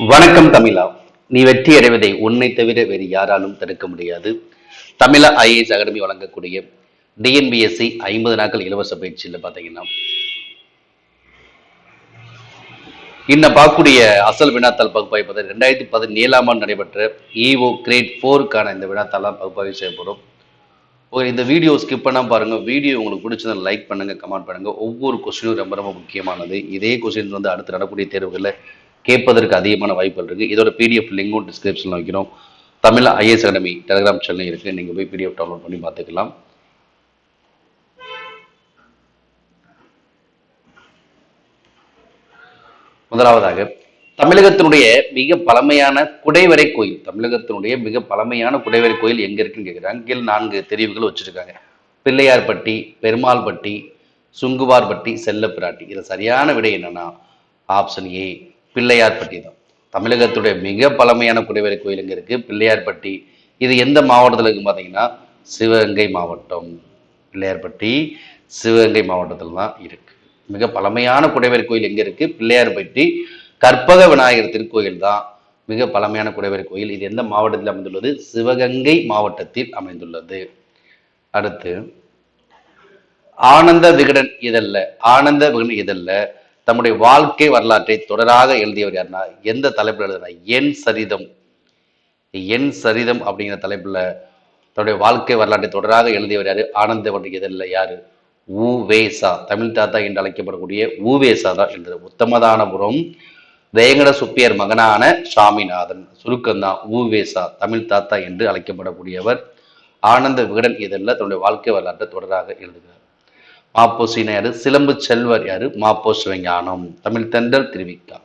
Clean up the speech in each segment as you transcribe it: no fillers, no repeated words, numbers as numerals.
வணக்கம் தமிழா. நீ வெற்றி அடைவதை உன்னை தவிர வேறு யாராலும் தடுக்க முடியாது. தமிழா ஐஏஎஸ் அகாடமி வழங்கக்கூடிய டிஎன்பிஎஸ்சி 50 நாட்கள் இலவச பயிற்சியில் பார்த்தீங்கன்னா இன்னும் பார்க்கக்கூடிய அசல் வினாத்தாள் பகுப்பாய்வு 2017 ஆண்டு நடைபெற்ற இஓ கிரேட் 4க்கான இந்த வினாத்தாளாம் பகுப்பாய்வு செய்யப்படும். இந்த வீடியோ ஸ்கிப் பண்ணாம பாருங்க. வீடியோ உங்களுக்கு பிடிச்சதை லைக் பண்ணுங்க, கமெண்ட் பண்ணுங்க. ஒவ்வொரு கொஸ்டினும் ரொம்ப ரொம்ப முக்கியமானது. இதே கொஸ்டின் அடுத்து நடக்கூடிய தேர்வுகளில் கேட்பதற்கு அதிகமான வாய்ப்புகள் இருக்கு. இதோட பிடிஎஃப் லிங்கும் டிஸ்கிரிப்ஷன்ல வைக்கிறோம். Tamil IAS academy Telegram channel இருக்கு. நீங்க போய் பிடிஎஃப் டவுன்லோட் பண்ணி பார்த்துக்கலாம். முதலாவதாக தமிழகத்தினுடைய மிக பழமையான குடைவரை கோயில். தமிழகத்தினுடைய மிக பழமையான குடைவரை கோயில் எங்க இருக்குன்னு கேட்கிறாங்க. கீழ் 4 தெரிவுகள் வச்சிருக்காங்க. பிள்ளையார்பட்டி, பெருமாள்பட்டி, சுங்குவார்பட்டி, செல்லப்பிராட்டி. இது சரியான விடை என்னன்னா ஆப்ஷன் ஏ, பிள்ளையார்பட்டி தான். தமிழகத்துடைய மிக பழமையான குடைவரை கோயில் எங்க இருக்கு? பிள்ளையார்பட்டி. இது எந்த மாவட்டத்தில் இருக்கு பார்த்தீங்கன்னா சிவகங்கை மாவட்டம். பிள்ளையார்பட்டி சிவகங்கை மாவட்டத்தில் தான் இருக்கு. மிக பழமையான குடைவரை கோயில் எங்க இருக்கு? பிள்ளையார்பட்டி கற்பக விநாயகர் திருக்கோயில் தான் மிக பழமையான குடைவரை கோயில். இது எந்த மாவட்டத்தில் அமைந்துள்ளது? சிவகங்கை மாவட்டத்தில் அமைந்துள்ளது. அடுத்து ஆனந்த விகடன் இதழ்ல தம்முடைய வாழ்க்கை வரலாற்றை தொடராக எழுதியவர் யாருன்னா எந்த தலைப்பில் எழுதுனா என் சரிதம் அப்படிங்கிற தலைப்புல தன்னுடைய வாழ்க்கை வரலாற்றை தொடராக எழுதியவர் யாரு? ஆனந்த இதழில் யாரு? உவேசா. தமிழ் தாத்தா என்று அழைக்கப்படக்கூடிய உவேசா தான் எழுதுற. உத்தமதானபுரம் வேங்கட சுப்பியர் மகனான சாமிநாதன். சுருக்கம்தான் உவேசா. தமிழ் தாத்தா என்று அழைக்கப்படக்கூடியவர். ஆனந்த விகடன் இதழில் தன்னுடைய வாழ்க்கை வரலாற்றை தொடராக எழுதுகிறார். மாப்போசின யாரு? சிலம்பு செல்வர் யாரு? மாப்போ சிவஞானம். தமிழ் தென்றல் திருவிக்கா.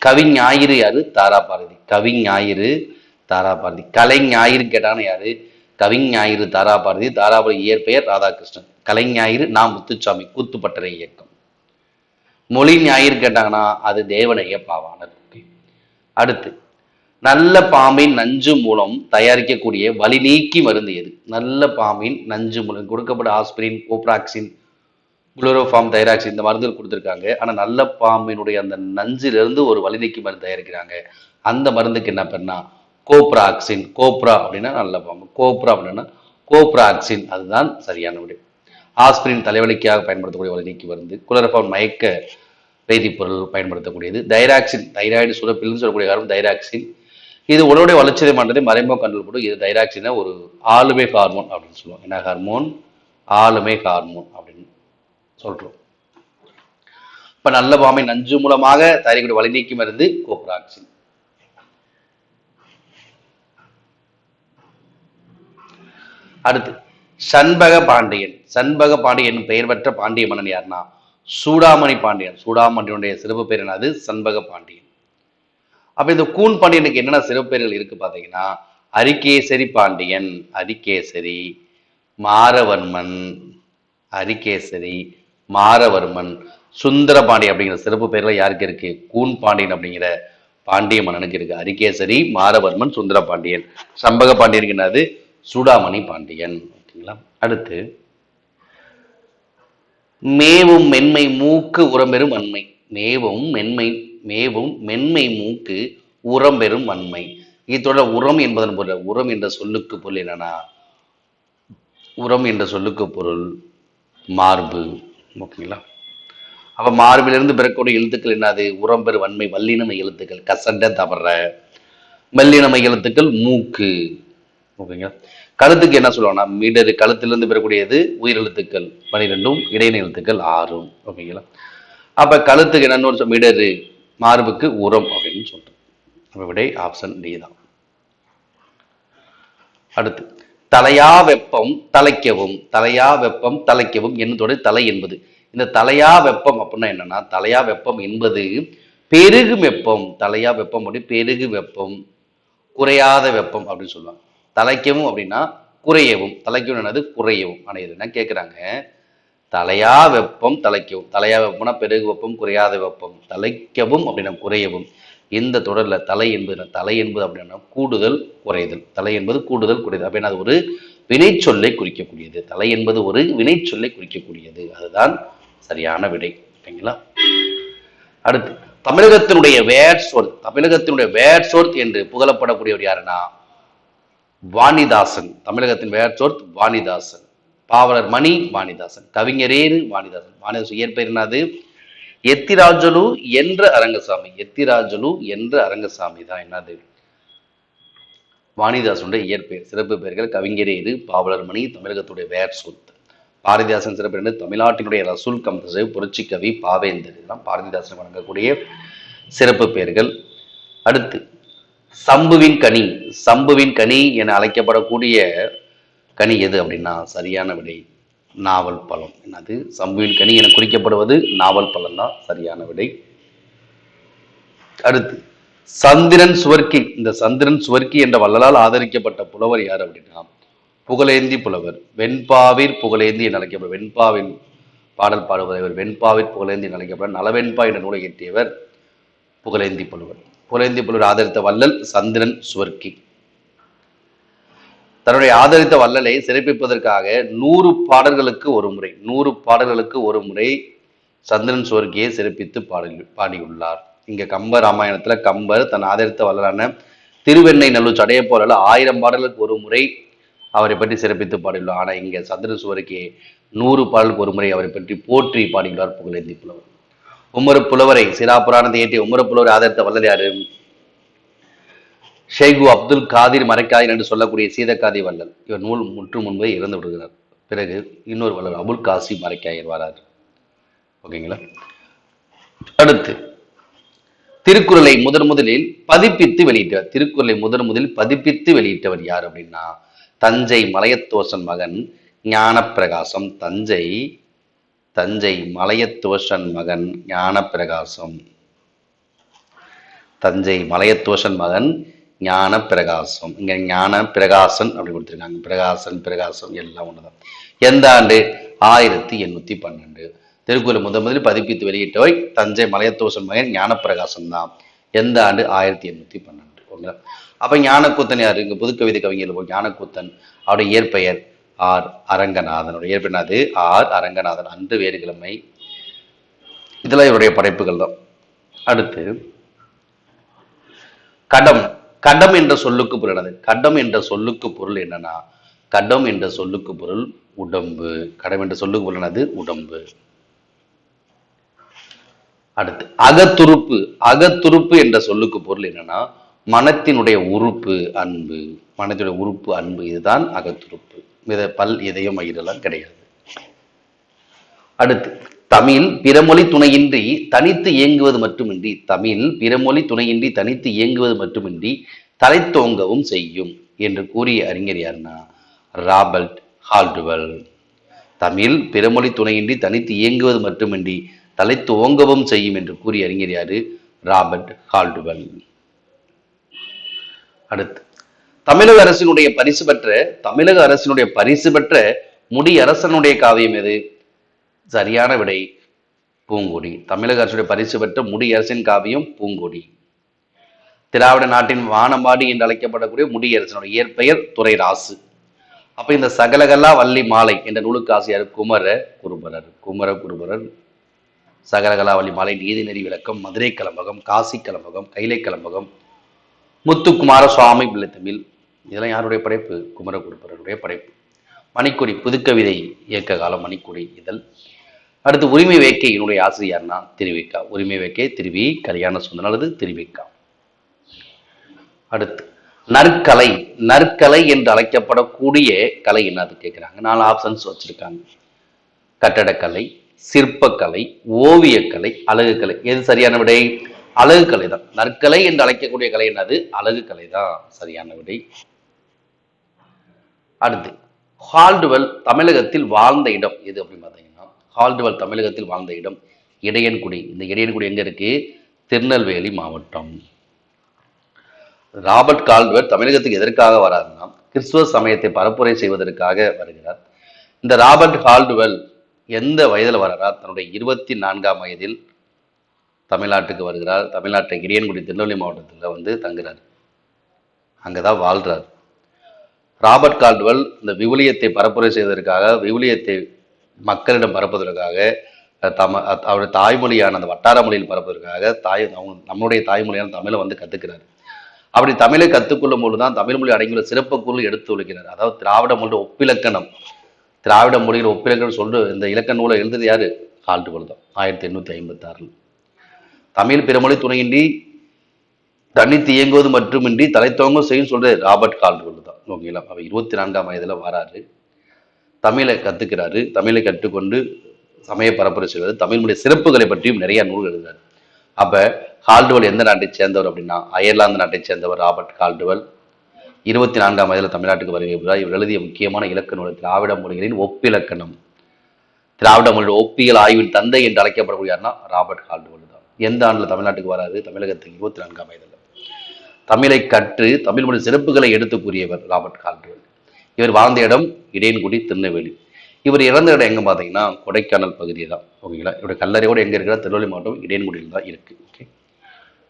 கவிஞாயிறு யாரு? தாராபாரதி. கவிஞாயிறு தாராபாரதி. கலைஞாயிறு கேட்டான யாரு? கவிஞாயிறு தாராபாரதி. தாராபாரதி இயற்பெயர் ராதாகிருஷ்ணன். கலைஞாயிறு நான் முத்துச்சாமி, கூத்துப்பட்டறை இயக்கம். மொழி ஞாயிறு கேட்டாங்கன்னா அது தேவனைய பாவாணர். அடுத்து நல்ல பாம்பின் நஞ்சு மூலம் தயாரிக்கக்கூடிய வலி நீக்கி மருந்து எது? நல்ல பாம்பின் நஞ்சு மூலம் கொடுக்கப்பட்ட ஆஸ்பிரின், கோப்ராக்சின், குளோரோஃபார்ம், தைராக்சின் இந்த மருந்துகள் கொடுத்துருக்காங்க. ஆனா நல்ல பாம்பினுடைய அந்த நஞ்சிலிருந்து ஒரு வலி நீக்கி மருந்து தயாரிக்கிறாங்க. அந்த மருந்துக்கு என்ன பேர்னா கோப்ராக்சின். கோப்ரா அப்படின்னா நல்ல பாம்பு, கோப்ரா அப்படின்னா கோப்ராக்சின். அதுதான் சரியான விடை. ஆஸ்பிரின் தலைவலிக்காக பயன்படுத்தக்கூடிய வலி நீக்கி மருந்து. குளோரோஃபார்ம் மயக்க வேதிப்பொருள் பயன்படுத்தக்கூடியது. தைராக்சின் தைராய்டு சுரப்பில்னு சொல்லக்கூடிய காரணம் தைராக்சின். இது உடலுடைய வளர்ச்சிதை மாற்றத்தை மறைமுக கண்ட்ரோல் போடும். இது தைராக்சின் ஒரு ஆளுமை ஹார்மோன் அப்படின்னு சொல்லுவோம். என்ன ஹார்மோன்? ஆளுமை ஹார்மோன் அப்படின்னு சொல்றோம். இப்ப நல்ல பாம்பை நஞ்சு மூலமாக தயாரிக்கக்கூடிய வலி நீக்கி மருந்து கோப்ராக்சின். அடுத்து சண்பக பாண்டியன். சண்பக பாண்டியன் பெயர் பெற்ற பாண்டிய மன்னன் யாருன்னா சூடாமணி பாண்டியன். சூடாமணியுடைய சிறப்பு பேர் என்னது? சண்பக பாண்டியன். அப்ப இந்த கூன் பாண்டியனுக்கு என்னென்ன சிறப்பெயர்கள் இருக்கு பாத்தீங்கன்னா அரிகேசரி பாண்டியன், அரிகேசரி, மாரவர்மன், அரிகேசரி, மாரவர்மன், சுந்தர பாண்டியன் அப்படிங்கிற சிறப்பு பெயர்ல யாருக்கு இருக்கு? கூன் பாண்டியன் அப்படிங்கிற பாண்டிய மன்னனுக்கு இருக்கு. அரிகேசரி, மாரவர்மன், சுந்தர பாண்டியன். சம்பக பாண்டியனுக்கு என்னது? சூடாமணி பாண்டியன். ஓகேங்களா? அடுத்து மேவும் மென்மை மூக்கு உரம்பெறும் அண்மை. மேவும் மென்மை மூக்கு உரம்பெறும் அண்மை. இதோட உரம் என்பதன் பொருள், உரம் என்ற சொல்லுக்கு பொருள் என்னன்னா உரம் என்ற சொல்லுக்கு பொருள் மார்பு. ஓகேங்களா? அப்ப மார்பிலிருந்து பிறக்கக்கூடிய எழுத்துக்கள் என்னது? உரம்பெறும் வன்மை வல்லினமை எழுத்துக்கள். கசண்ட தவற வல்லினமை எழுத்துக்கள் மூக்கு. ஓகேங்களா? கழுத்துக்கு என்ன சொல்லுவாங்கன்னா மிடரு. கழுத்திலிருந்து பெறக்கூடியது உயிரெழுத்துக்கள் 12, இடையின எழுத்துக்கள் 6. ஓகேங்களா? அப்ப கழுத்துக்கு என்னன்னு மிடரு, மார்புக்கு உரம் அப்படின்னு சொல்றோம். அப்ப விடை ஆப்ஷன் டி தான். அடுத்து தலையா வெப்பம் தலைக்கவும். தலையா வெப்பம் தலைக்கவும் என்னதோட தலை என்பது. இந்த தலையா வெப்பம் அப்படின்னா என்னன்னா தலையா வெப்பம் என்பது பெருகு வெப்பம். தலையா வெப்பம் அப்படி பெருகு வெப்பம், குறையாத வெப்பம் அப்படின்னு சொல்லுவாங்க. தலைக்கவும் அப்படின்னா குறையவும். தலைக்கவும் என்னது? குறையவும். ஆனா இது என்ன கேட்கிறாங்க? தலையா வெப்பம் தலைக்கவும். தலையா வெப்பம்னா பெருகு வெப்பம், குறையாத வெப்பம். தலைக்கவும் அப்படின்னா குறையவும். இந்த தொடர்ல தலை என்பது அப்படின்னா கூடுதல் குறைதல். தலை என்பது கூடுதல் குறைதல். அப்படின்னா அது ஒரு வினை சொல்லை குறிக்கக்கூடியது. தலை என்பது ஒரு வினை சொல்லை குறிக்கக்கூடியது. அதுதான் சரியான விடை. ஓகேங்களா? அடுத்து தமிழகத்தினுடைய வேர்ட்ஸ்வொர்த் என்று புகழப்படக்கூடியவர் யாருன்னா வாணிதாசன். தமிழகத்தின் வேர்ட்ஸ்வொர்த் வாணிதாசன். பாவலர் மணி வாணிதாசன். கவிஞரேறு வாணிதாசன். வாணிதாசன் இயற்பெயர் என்னது? எத்திராஜலு என்ற அரங்கசாமி. எத்திராஜலு என்ற அரங்கசாமி தான் என்னது வாணிதாசனுடைய இயற்பெயர். சிறப்பு பெயர்கள் கவிஞரேறு, பாவலர் மணி, தமிழகத்துடைய வேர்ட்ஸ்வொர்த். பாரதிதாசன் சிறப்பு என்று தமிழ்நாட்டினுடைய ரசூல் கம்பசை, புரட்சி கவி, பாவேந்தர். இதெல்லாம் பாரதிதாசன் வழங்கக்கூடிய சிறப்பு பெயர்கள். அடுத்து சம்புவின் கனி. சம்புவின் கனி என அழைக்கப்படக்கூடிய கனி எது அப்படின்னா சரியான விடை நாவல் பழம். என்னது? சம்புவின் கனி என குறிக்கப்படுவது நாவல் பழம் தான் சரியான விடை. அடுத்து சந்திரன் சுவர்க்கி. இந்த சந்திரன் சுவர்க்கி என்ற வள்ளலால் ஆதரிக்கப்பட்ட புலவர் யார் அப்படின்னா புகழேந்தி புலவர். வெண்பாவிற் புகழேந்தி என அழைக்கப்படும் வெண்பாவின் பாடல் பாடுபவர் வெண்பாவிற் புகழேந்தி என அழைக்கப்பட நலவெண்பா என்ற நூலை இயற்றியவர் புகழேந்தி புலவர். புகழேந்தி புலவர் ஆதரித்த வள்ளல் சந்திரன் சுவர்க்கி. தன்னுடைய ஆதரித்த வள்ளலை சிறப்பிப்பதற்காக 100 பாடல்களுக்கு ஒரு முறை சந்திரன் சுவர்க்கியை சிறப்பித்து பாடியுள்ளார். இங்க கம்ப ராமாயணத்துல கம்பர் தன் ஆதரித்த வள்ளலான திருவெண்ணை நல்லூர் சடைய போல 1000 பாடல்களுக்கு ஒரு முறை அவரை பற்றி சிறப்பித்து பாடியுள்ளார். ஆனா இங்க சந்திரன் சுவர்க்கியை 100 பாடலுக்கு ஒரு முறை அவரை பற்றி போற்றி பாடியுள்ளார் புகழேந்தி புலவர். உமரு புலவரை சிரா புராணத்தை ஏற்றிய உமரு புலவரை ஆதரித்த வள்ளல் யாரு? ஷேகு அப்துல் காதிர் மரைக்காதிர் என்று சொல்லக்கூடிய சீதக்காதி வள்ளல். இவர் நூல் முற்று முன்பே இறந்து விடுகிறார். பிறகு இன்னொரு வள்ளல் அபுல் காசி மரைக்காயர் வரார். ஓகேங்களா? அடுத்து திருக்குறளை முதலில் பதிப்பித்து வெளியிட்டவர். திருக்குறளை முதலில் பதிப்பித்து வெளியிட்டவர் யார் அப்படின்னா தஞ்சை மலையத்தோசன் மகன் ஞானப்பிரகாசம். தஞ்சை மலையத்தோசன் மகன் ஞானப்பிரகாசம். தஞ்சை மலையத்தோசன் மகன் ஞான பிரகாசம். இங்க ஞான பிரகாசன் அப்படி கொடுத்திருக்காங்க. பிரகாசன் எல்லாம் ஒண்ணுதான். எந்த ஆண்டு? 1812. திருக்குறளை முதலில் பதிப்பித்து வெளியிட்டவை தஞ்சை மலையத்தோசன் மகன் ஞான பிரகாசம் தான். எந்த ஆண்டு? 1812. ஓகேங்களா? அப்ப ஞானக்கூத்தன் யாரு? இங்க புதுக்கவிதை கவிஞர் ஞானக்கூத்தன். அவருடைய இயற்பெயர் ஆர் அரங்கநாதன். இயற்பெயர் ஆர் அரங்கநாதன். அன்று வேறுகிழமை. இதெல்லாம் இவருடைய படைப்புகள் தான். அடுத்து கடம் என்ற சொல்லுக்கு பொருள் என்னது? கடம் என்ற சொல்லுக்கு பொருள் என்னன்னா கடம் என்ற சொல்லுக்கு பொருள் உடம்பு. கடம் என்ற சொல்லுக்கு பொருள் என்னது? உடம்பு. அடுத்து அகத்துருப்பு என்ற சொல்லுக்கு பொருள் என்னன்னா மனத்தினுடைய உறுப்பு அன்பு. மனத்தினுடைய உறுப்பு அன்பு. இதுதான் அகத்துருப்பு. பல் இதயம் மயிரெல்லாம் கிடையாது. அடுத்து தமிழ் பிறமொழி துணையின்றி தனித்து இயங்குவது மட்டுமின்றி தலைத்தோங்கவும் செய்யும் என்று கூறிய அறிஞர் யாருன்னா ராபர்ட் ஹால்டுவெல். தமிழ் பிறமொழி துணையின்றி தனித்து இயங்குவது மட்டுமின்றி தலைத்தோங்கவும் செய்யும் என்று கூறிய அறிஞர் யாரு? ராபர்ட் ஹால்டுவெல். அடுத்து தமிழக அரசினுடைய பரிசு பெற்ற முடியரசனுடைய காவியம் எது? சரியான விடை பூங்கொடி. தமிழக அரசுடைய பரிசு பெற்ற முடியரசின் காவியம் பூங்கொடி. திராவிட நாட்டின் வானம்பாடி என்று அழைக்கப்படக்கூடிய முடியரசனுடைய இயற்பெயர் துரைராசு. அப்ப இந்த சகலகலா வள்ளி மாலை என்ற நூலுக்கு ஆசிரியர் குமரகுருபரர். சகலகலா வள்ளி மாலை, நீதிநெறி விளக்கம், மதுரை கலம்பகம், காசி கலம்பகம், கைலை கலம்பகம், முத்துக்குமார சுவாமி பிள்ளைத்தமிழ். இதெல்லாம் யாருடைய படைப்பு? குமரகுருபரருடைய படைப்பு. மணிக்கொடி புதுக்கவிதை இயக்க காலம் மணிக்கொடி இதழ். அடுத்து உரிமை வேட்கையினுடைய ஆசிரியர்னா திருவிக்கா. உரிமை வேட்கை திருவி கல்யாண சுந்தரம் அல்லது திருவிக்கா. அடுத்து நற்கலை என்று அழைக்கப்படக்கூடிய கலை என்னது கேட்கிறாங்க. 4 ஆப்ஷன்ஸ் வச்சிருக்காங்க. கட்டடக்கலை, சிற்பக்கலை, ஓவியக்கலை, அழகுக்கலை. எது சரியான விடை? அழகுக்கலை தான். நற்கலை என்று அழைக்கக்கூடிய கலை என்னது? அழகுக்கலை தான் சரியான விடை. அடுத்து ஹால்டுவெல் தமிழகத்தில் வாழ்ந்த இடம் எது அப்படின்னு பார்த்தீங்கன்னா ஹால்டுவெல் தமிழகத்தில் வாழ்ந்த இடம் இடையன்குடி. இந்த இடையன்குடி எங்க இருக்கு? திருநெல்வேலி மாவட்டம். ராபர்ட் கால்டுவெல் தமிழகத்துக்கு எதற்காக வராருன்னா கிறிஸ்துவ சமயத்தை பரப்புரை செய்வதற்காக வருகிறார். இந்த ராபர்ட் கால்டுவெல் எந்த வயதில் வர்றார்? தன்னுடைய 24ஆம் வயதில் தமிழ்நாட்டுக்கு வருகிறார். தமிழ்நாட்டை இடையன்குடி திருநெல்வேலி மாவட்டத்தில் தங்குறார். அங்கதான் வாழ்றார். ராபர்ட் கால்டுவெல் இந்த விவிலியத்தை பரப்புரை செய்வதற்காக, விவிலியத்தை மக்களிடம் பரப்புவதற்காக அவருடைய தாய்மொழியான அந்த வட்டார மொழியில் பரப்புவதற்காக நம்மளுடைய தாய்மொழியான தமிழை வந்து கத்துக்கிறாரு. அப்படி தமிழை கற்றுக்கொள்ளும் பொழுதுதான் தமிழ் மொழி அடங்கியுள்ள சிறப்புக்குள் எடுத்து உழைக்கிறார். அதாவது திராவிட மொழி ஒப்பிலக்கணம், திராவிட மொழியில் ஒப்பிலக்கணம் சொல்ற இந்த இலக்கண நூலை எழுதுறது யாரு? கால்டுவெல் தான், 1856. தமிழ் பிறமொழி துணையின்றி தனித்து இயங்குவது மட்டுமின்றி தலைத்தோங்க செய்யும் சொல்றது ராபர்ட் கால்டுவெல் தான். ஓகேங்களா? அவர் 24ஆம் வயதுல வராரு, தமிழை கத்துக்கிறாரு, தமிழை கற்றுக்கொண்டு சமய பரப்புரை செய்வது, தமிழ் மொழி சிறப்புகளை பற்றியும் நிறைய நூல் எழுதுறாரு. அப்ப கால்டுவெல் எந்த நாட்டை சேர்ந்தவர் அப்படின்னா அயர்லாந்து நாட்டை சேர்ந்தவர் ராபர்ட் கால்டுவெல். 24ஆம் வயதில் தமிழ்நாட்டுக்கு வருகிறார். இவர் எழுதிய முக்கியமான இலக்கண நூல் திராவிட மொழிகளின் ஒப்பிலக்கணம். திராவிட மொழியோட ஒப்பியல் ஆய்வின் தந்தை என்று அழைக்கப்படக்கூடியார்னா ராபர்ட் கால்டுவெல் தான். எந்த ஆண்டுல தமிழ்நாட்டுக்கு வராது? தமிழகத்துக்கு 24ஆம் வயதில். தமிழை கற்று தமிழ் மொழி சிறப்புகளை எடுத்து கூறியவர் ராபர்ட் கால்டுவெல். இவர் வாழ்ந்த இடம் இடையன்குடி, திருநெல்வேலி. இவர் இறந்த இடம் எங்க பார்த்தீங்கன்னா கொடைக்கானல் பகுதி தான். ஓகேங்களா? இவருடைய கல்லறையோடு எங்க இருக்கிற திருநெல்வேலி மாவட்டம் இடையன்குடியில் தான் இருக்கு. ஓகே,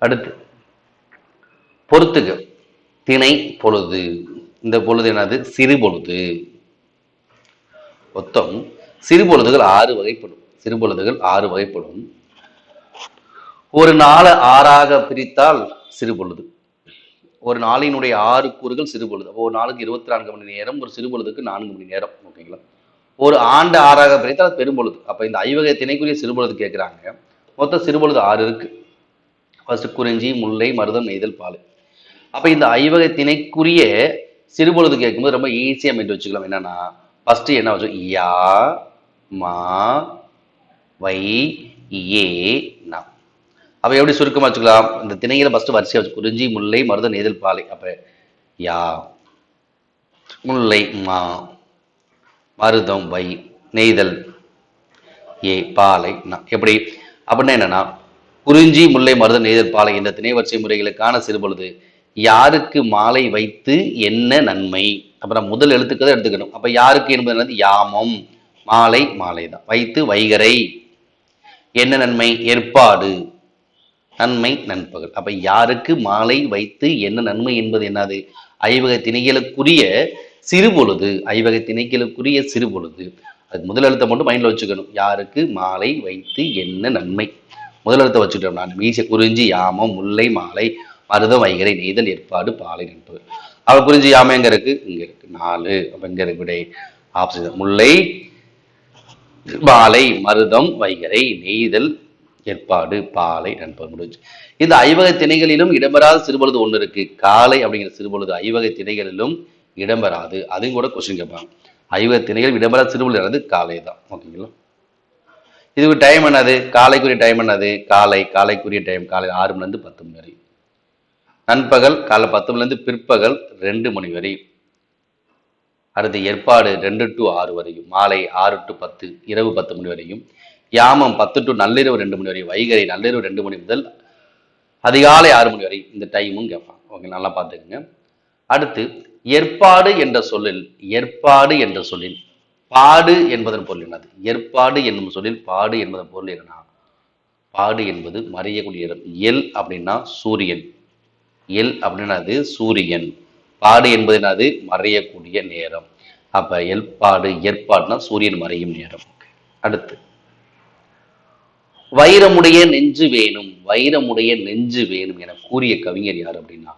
அடுத்து பொறுத்துக. திணை பொழுது. இந்த பொழுது என்னது? சிறு பொழுது. மொத்தம் சிறு பொழுதுகள் 6 வகைப்படும். சிறு பொழுதுகள் 6 வகைப்படும். ஒரு நாளை 6ஆக பிரித்தால் சிறு பொழுது. ஒரு நாளினுடைய 6 கூறுகள் சிறு பொழுது. ஒரு நாளுக்கு 24 மணி நேரம், ஒரு சிறு பொழுதுக்கு 4 மணி நேரம். ஓகேங்களா? ஒரு ஆண்டு 6ஆக பிரித்தால் பெரும்பொழுது. அப்ப இந்த ஐவகை திணைக்குரிய சிறுபொழுது கேட்கிறாங்க. மொத்தம் சிறுபொழுது 6 இருக்கு. ஃபர்ஸ்ட் குறிஞ்சி, முல்லை, மருதம், நெய்தல், பாலை. அப்ப இந்த ஐவகை திணைக்குரிய சிறுபொழுது கேட்கும்போது ரொம்ப ஈஸியா மெட்டு வச்சுக்கலாம். என்னன்னா ஃபர்ஸ்ட் என்ன வச்சு யா, மா, வை, ஏ, நா. அப்ப எப்படி சுருக்கமா வச்சுக்கலாம்? இந்த திணைகளை ஃபர்ஸ்ட் வரிசையா வச்சு குறிஞ்சி, முல்லை, மருதம், நெய்தல், பாலை. அப்ப யா, முல்லை, மா, மருதம், வை, நெய்தல், ஏ, பாலை, நா. எப்படி அப்படின்னா என்னன்னா குறிஞ்சி, முல்லை, மருதம், நெய்தல், பாலை இந்த திணை வரிசை முறைகளுக்கான சிறுபொழுது யாருக்கு மாலை வைத்து என்ன நன்மை. அப்புறம் முதல் எழுத்துக்களை எடுத்துக்கணும். அப்ப யாருக்கு என்பது யாமம், மாலை, மாலை தான். வைத்து வைகரை, என்ன நன்மை? ஏற்பாடு, நன்மை, நண்பகல். அப்ப யாருக்கு மாலை வைத்து என்ன நன்மை என்பது என்னது? ஐவகை திணைகளுக்குரிய சிறுபொழுது. ஐவகை திணைகளுக்குரிய சிறுபொழுது. அது முதல் எழுத்தை மட்டும் மைண்ட்ல வச்சுக்கணும். யாருக்கு மாலை வைத்து என்ன நன்மை, முதல் எழுத்தை வச்சுக்கிட்டோம். நான் மீச குறிஞ்சி, யாமம், முல்லை, மாலை, மருதம், வைகரை, நெய்தல், ஏற்பாடு, பாலை, நண்பகல். அவ குறிஞ்சி யாமம் எங்க இருக்கு? இங்க இருக்கு 4. அப்ப இங்க இருக்கு விடை ஆப்ஷன் முல்லை, மாலை, மருதம், வைகரை, நெய்தல், ஏற்பாடு, பாலை, நண்பகல். முடிஞ்சு. இந்த ஐவகை திணைகளிலும் இடம்பெறாத சிறுபொழுது ஒண்ணு இருக்கு. காலை அப்படிங்கிற சிறுபொழுது ஐவகை திணைகளிலும் இடம்பெறாது. அதையும் கூட கொஸ்டின் கேட்பாங்க. ஐவகை திணைகள் இடம்பெறாத சிறுபொழுது காலை தான். ஓகேங்களா? இதுக்கு டைம் என்னது? காலைக்குரிய டைம் என்னது? காலைக்குரிய டைம் காலை 6 மணில இருந்து 10 மணி வரை. நண்பகல் காலை 10 மணில இருந்து பிற்பகல் 2 மணி வரை. அடுத்து ஏற்பாடு 2 to 6 வரையும். மாலை 6 to 10, இரவு 10 மணி வரையும். யாமம் 10 to நள்ளிரவு 2 மணி வரை. வைகரை நள்ளிரவு 2 மணி முதல் அதிகாலை 6 மணி வரை. இந்த டைமும் கேட்பாங்க. ஓகே, நல்லா பார்த்துக்குங்க. அடுத்து ஏற்பாடு என்ற சொல்லில் பாடு என்பதன் பொருள் என்னது? ஏற்பாடு என்னும் சொல்லில் பாடு என்பதன் பொருள் என்னன்னா பாடு என்பது மறையக்கூடிய இடம். எல் அப்படின்னா சூரியன். எல் அப்படின்னா அது சூரியன். பாடு என்பது என்னது? மறையக்கூடிய நேரம். அப்ப எல்பாடு, ஏற்பாடுனா சூரியன் மறையும் நேரம். அடுத்து வைரமுடைய நெஞ்சு வேணும், வைரமுடைய நெஞ்சு வேணும் என கூறிய கவிஞர் யார் அப்படின்னா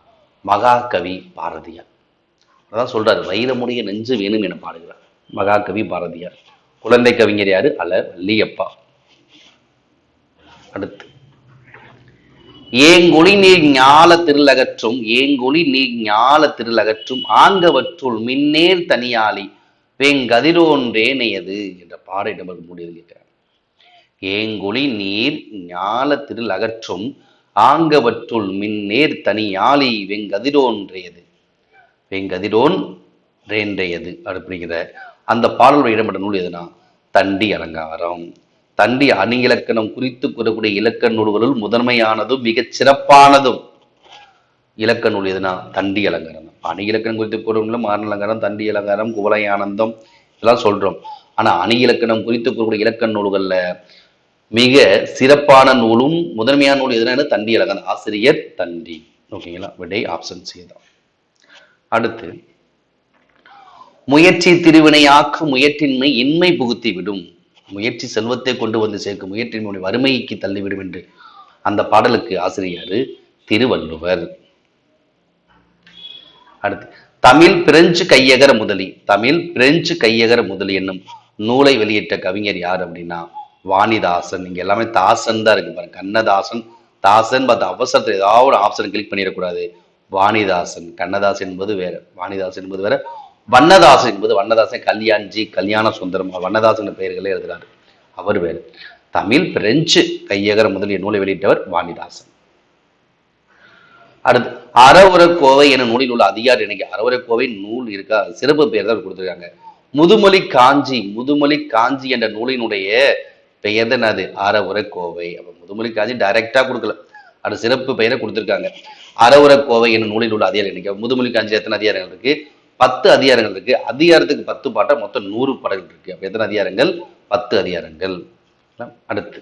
மகாகவி பாரதியார். அதான் சொல்றாரு, வைரமுடைய நெஞ்சு வேணும் என பாடுகிறார் மகாகவி பாரதியார். குழந்தை கவிஞர் யாரு? வள்ளியப்பா. அடுத்து ஏங்கொழி நீர் ஞால திருளகற்றும், ஏங்கொழி நீர் ஞால திருளகற்றும் ஆங்கவற்றுள் மின்னேர் தனியாளி வெங்கதிரோன்றேனையது என்ற பாட இடம்பெற முடியாது கேட்கிறார். ஏங்கொழி நீர் ஞால திருளகற்றும் ஆங்கவற்றுள் மின்னேர் தனியாளி வெங்கதிரோன்றையது, வெங்கதிரோன் ரேன்றையது அப்படிங்கிற அந்த பாடலுடைய இடம்பெற்ற நூல் எதுனா தண்டி அலங்காரம். தண்டி அணி இலக்கணம் குறித்து கூறக்கூடிய இலக்கண நூல்களுள் முதன்மையானதும் மிகச் சிறப்பானதும் இலக்கண நூல் எதுனா தண்டி அலங்காரம். அணி இலக்கணம் குறித்து கூறக்கூடிய மாறன் அலங்காரம், தண்டி அலங்காரம், குவளை ஆனந்தம் இதெல்லாம் சொல்றோம். ஆனா அணி இலக்கணம் குறித்து கூறக்கூடிய இலக்கண நூல்கள்ல மிக சிறப்பான நூலும் முதன்மையான நூல் எதுனா தண்டி அலங்காரம். ஆசிரியர் தண்டி. ஓகேங்களா? விடை ஆப்ஷன் சி தான். அடுத்து முயற்சி திருவினையாக்க முயற்றின்மை இன்மை புகுத்தி விடும். முயற்சி செல்வத்தை கொண்டு வந்து சேர்க்கும், முயற்சியினுடைய வறுமைக்கு தள்ளிவிடும் என்று அந்த பாடலுக்கு ஆசிரியர் திருவள்ளுவர். அடுத்து தமிழ் பிரெஞ்சு கையகர முதலி, தமிழ் பிரெஞ்சு கையகர முதலி என்னும் நூலை வெளியிட்ட கவிஞர் யார் அப்படின்னா வாணிதாசன். இங்க எல்லாமே தாசன் தான் இருக்கு பாருங்க, கண்ணதாசன் தாசன் பார்த்து அவசரத்தில் ஏதாவது ஒரு ஆப்ஷன் கிளிக் பண்ணிடக்கூடாது. வாணிதாசன், கண்ணதாசன் என்பது வேற, வாணிதாசன் என்பது வேற, வண்ணதாசன் என்பது வண்ணதாசன் கல்யாண்ஜி கல்யாண சுந்தரம் வண்ணதாசன் பெயர்களே எழுதுறாரு, அவர் வேறு. தமிழ் பிரெஞ்சு கையகர முதலிய நூலை வெளியிட்டவர் வாணிதாசன். அடுத்து அறவுரைக்கோவை என நூலில் உள்ள அதிகாரி எனக்கு அறவுரைக்கோவை நூல் இருக்கா, சிறப்பு பெயர் தான் கொடுத்துருக்காங்க. முதுமொழி காஞ்சி, முதுமொழி காஞ்சி என்ற நூலினுடைய பெயர் தான் அது அறவுரைக்கோவை. அப்ப முதுமொழி காஞ்சி டைரக்டா கொடுக்கல, அது சிறப்பு பெயரை கொடுத்துருக்காங்க. அறவுரைக்கோவை என்ற நூலில் உள்ள அதிகாரி எனக்கு முதுமொழி காஞ்சி எத்தனை அதிகாரங்கள் இருக்கு? 10 அதிகாரங்கள் இருக்கு. அதிகாரத்துக்கு 10 பாட்டா மொத்தம் 100 பாடல்கள் இருக்கு. அப்ப எத்தனை அதிகாரங்கள்? 10 அதிகாரங்கள். அடுத்து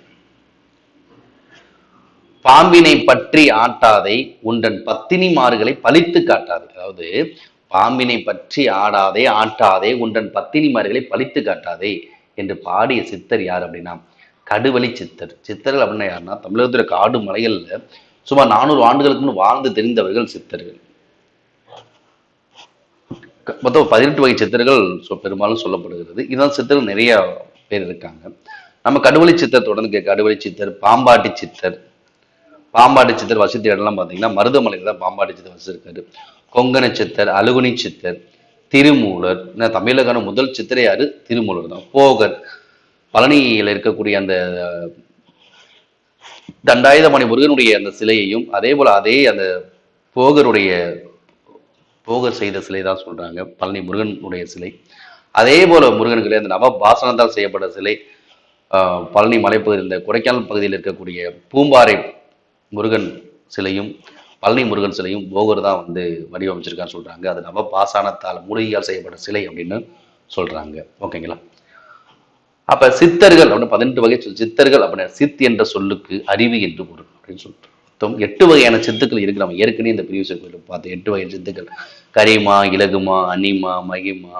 பாம்பினை பற்றி ஆட்டாதை உண்டன் பத்தினிமார்களை பழித்து காட்டாது. அதாவது பாம்பினை பற்றி ஆடாதே ஆட்டாதே உண்டன் பத்தினிமார்களை பழித்து காட்டாதே என்று பாடிய சித்தர் யார் அப்படின்னா கடுவெளி சித்தர். சித்தர்கள் அப்படின்னா யாருன்னா தமிழகத்தில் காடு மலைகள்ல சுமார் 400 ஆண்டுகளுக்கு முன் வாழ்ந்து தெரிந்தவர்கள் சித்தர்கள். மொத்தம் 18 வகை சித்தர்கள் பெரும்பாலும் சொல்லப்படுகிறது. இதுதான் சித்தர்கள் நிறைய பேர் இருக்காங்க. நம்ம கடுவெளி சித்தர் தொடர்ந்து கடுவெளி சித்தர், பாம்பாட்டி சித்தர், பாம்பாட்டி சித்தர் வசித்த இடம்லாம் பார்த்தீங்கன்னா மருதமலையில் தான் பாம்பாட்டி சித்தர் வசிச்சிருக்காரு. கொங்கண சித்தர், அழுகுனி சித்தர், திருமூலர். தமிழகான முதல் சித்தரே யாரு? திருமூலர் தான். போகர், பழனியில் இருக்கக்கூடிய அந்த தண்டாயுதபாணி முருகனுடைய அந்த சிலையையும் அதே போல அந்த போகர் செய்த சிலை தான் சொல்றாங்க பழனி முருகனுடைய சிலை. அதே போல முருகனுக்கு அந்த நவபாசனத்தால் செய்யப்பட்ட சிலை பழனி மலைப்பகுதியில் இந்த கொடைக்கானல் பகுதியில் இருக்கக்கூடிய பூம்பாறை முருகன் சிலையும் பழனி முருகன் சிலையும் போகர் தான் வந்து வடிவமைச்சிருக்கான்னு சொல்றாங்க. அது நவபாசானத்தால் மூலிகையால் செய்யப்பட்ட சிலை அப்படின்னு சொல்றாங்க. ஓகேங்களா? அப்ப சித்தர்கள் அப்படின்னு 18 வகை சித்தர்கள் அப்படின்னா சித் என்ற சொல்லுக்கு அறிவு என்று பொருள் அப்படின்னு சொல்லிட்டு 8 வகையான சித்துக்கள் இருக்கு. நம்ம ஏற்கனவே இந்த பிரிவு பார்த்து 8 வகை சித்துக்கள் கரிமா, இலகுமா, அனிமா, மகிமா,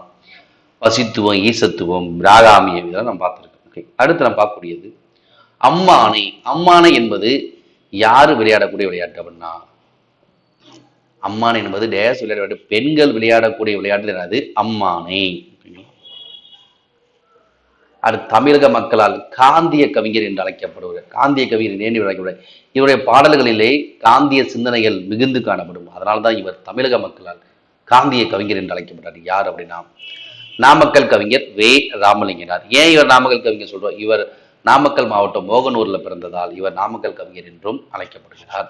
வசித்துவம், ஈசத்துவம், பிராகாமியம், இதெல்லாம் நம்ம பார்த்துருக்கோம். ஓகே, அடுத்து நம்ம பார்க்கக்கூடியது அம்மானை. அம்மானை என்பது யாரு விளையாடக்கூடிய விளையாட்டு அப்படின்னா அம்மானை என்பது டேஸ் விளையாட பெண்கள் விளையாடக்கூடிய விளையாட்டு என்னது? அம்மானை. அடுத்து தமிழக மக்களால் காந்திய கவிஞர் என்று அழைக்கப்படுவார். காந்திய கவிஞர் ஏன் அழைக்கப்படுவார்? இவருடைய பாடல்களிலே காந்திய சிந்தனைகள் மிகுந்து காணப்படும். அதனால்தான் இவர் தமிழக மக்களால் காந்திய கவிஞர் என்று அழைக்கப்பட்டார். யார் அப்படின்னா நாமக்கல் கவிஞர் வே. ராமலிங்கனார். ஏன் இவர் நாமக்கல் கவிஞர் சொல்றோம்? இவர் நாமக்கல் மாவட்டம் மோகனூர்ல பிறந்ததால் இவர் நாமக்கல் கவிஞர் என்றும் அழைக்கப்படுகிறார்.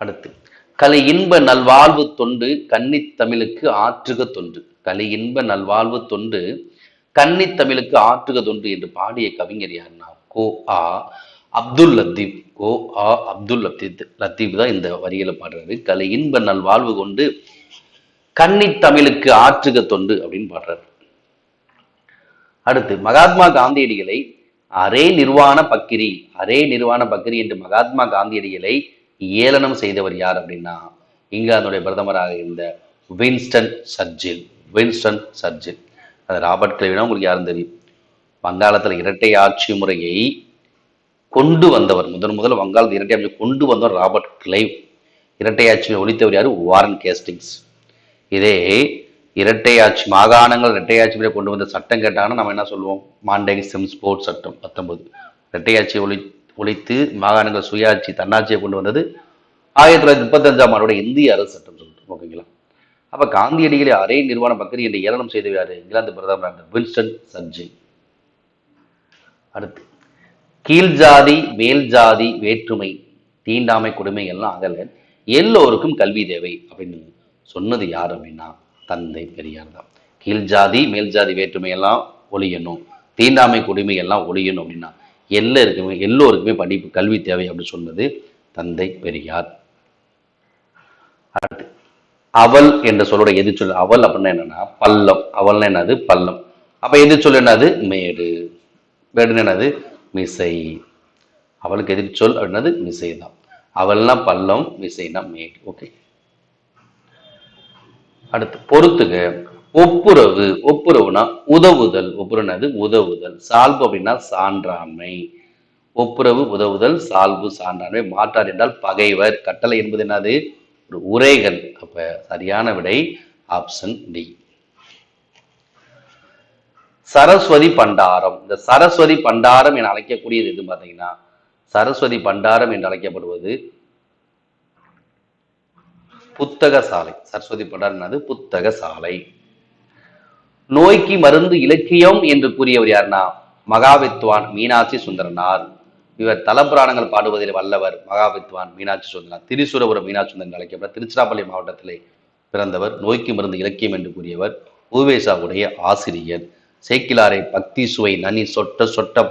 அடுத்து கலை இன்ப நல்வாழ்வு தொண்டு கன்னி தமிழுக்கு ஆற்றுக தொண்டு. கலை இன்ப நல்வாழ்வு தொண்டு கன்னி தமிழுக்கு ஆற்றுக தொண்டு என்று பாடிய கவிஞர் யாருன்னா கோ. ஆ. அப்துல் லத்தீப். கோ. ஆ. அப்துல் லத்தீப் தான் இந்த வரிகளை பாடுறாரு. கலை இன்ப நல்வாழ்வு கொண்டு கன்னி தமிழுக்கு ஆற்றுக தொண்டு அப்படின்னு பாடுறாரு. அடுத்து மகாத்மா காந்தியடிகளை அரே நிர்வாண பக்கிரி என்று மகாத்மா காந்தியடிகளை ஏளனம் செய்தவர் யார் அப்படின்னா இங்கிலாந்துடைய பிரதமராக இருந்த வின்ஸ்டன் சர்ச்சில். அது ராபர்ட் கிளைவ்னா உங்களுக்கு யாரும் தெரியும். வங்காளத்தில் இரட்டை ஆட்சி முறையை கொண்டு வந்தவர், முதல்ல வங்காளத்தில் இரட்டை ஆட்சி கொண்டு வந்தவர் ராபர்ட் கிளைவ். இரட்டை ஆட்சியை ஒழித்தவர் யாரு? Warren castings. இதே இரட்டையாட்சி மாகாணங்கள் இரட்டையாட்சி முறை கொண்டு வந்த சட்டம் கேட்டாங்கன்னா நம்ம என்ன சொல்லுவோம்? மாண்டேக் சிம்ஸ்போர்ட் சட்டம் 19. இரட்டையாட்சியை ஒழித்து மாகாணங்கள் சுயாட்சி தன்னாட்சியை கொண்டு வந்தது 1935ஆம் ஆண்டோட இந்திய அரசு சட்டம் சொல்லிட்டு. ஓகேங்களா? அப்ப காந்தியடிகளை அரே நிர்வாண பக்கரி என்று ஏளனம் செய்து யாரு? இங்கிலாந்து பிரதமர் வின்ஸ்டன் சர்ச்சில். அடுத்து கீழ் ஜாதி மேல் ஜாதி வேற்றுமை தீண்டாமை கொடுமை எல்லாம் அகல எல்லோருக்கும் கல்வி தேவை அப்படின்னு சொன்னது யார் அப்படின்னா தந்தை பெரியார் தான். கீழ் ஜாதி மேல் ஜாதி வேற்றுமை எல்லாம் ஒழியணும், தீண்டாமை கொடுமை எல்லாம் ஒழியணும் அப்படின்னா எல்லோருக்குமே படிப்பு கல்வி தேவை அப்படின்னு சொன்னது தந்தை பெரியார். அடுத்து அவள் என்ற சொல்லோட எதிர்ச்சொல். அவள் அப்படின்னா என்னன்னா பள்ளம். அவள்னா என்னது? பள்ளம். அப்ப எதிர்ச்சொல் என்னது? மேடு. மேடுன்னு என்னது? மிசை. அவளுக்கு எதிர்ச்சொல் அப்படின்னது மிசை தான். அவள்னா பள்ளம், மிசைனா மேடு. ஓகே. அடுத்து பொறுத்துக. ஒப்புரவு, ஒப்புரவுனா உதவுதல், ஒப்புரவுனது உதவுதல். சால்பு அப்படின்னா சான்றாண்மை. ஒப்புரவு, உதவுதல், சால்பு, சான்றாண்மை. மாற்றார் என்றால் பகைவர். கட்டளை என்பது என்னது? ஒரு உரைகள். அப்ப சரியான விடை ஆப்ஷன் டி. சரஸ்வதி பண்டாரம். இந்த சரஸ்வதி பண்டாரம் என அழைக்கக்கூடியது எது பார்த்தீங்கன்னா, சரஸ்வதி பண்டாரம் என்று அழைக்கப்படுவது புத்தக சாலை. சரஸ்வதி பண்டாரம் புத்தக சாலை. நோய்க்கு மருந்து இலக்கியம் என்று கூறியவர் யாருன்னா மகாவித்வான் மீனாட்சி சுந்தரனார். இவர் தலப்புராணங்கள் பாடுவதில் வல்லவர். மகாவித்வான் மீனாட்சி சுந்தரனார். திரிசூரபுரம் மீனாட்சி சுந்தரன் அழைக்கப்பட்ட திருச்சிராப்பள்ளி மாவட்டத்திலே பிறந்தவர். நோய்க்கு மருந்து இலக்கியம் என்று கூறியவர். உவேசாவுடைய ஆசிரியர். சேக்கிலாரை பக்தி சுவை நனி சொட்ட சொட்ட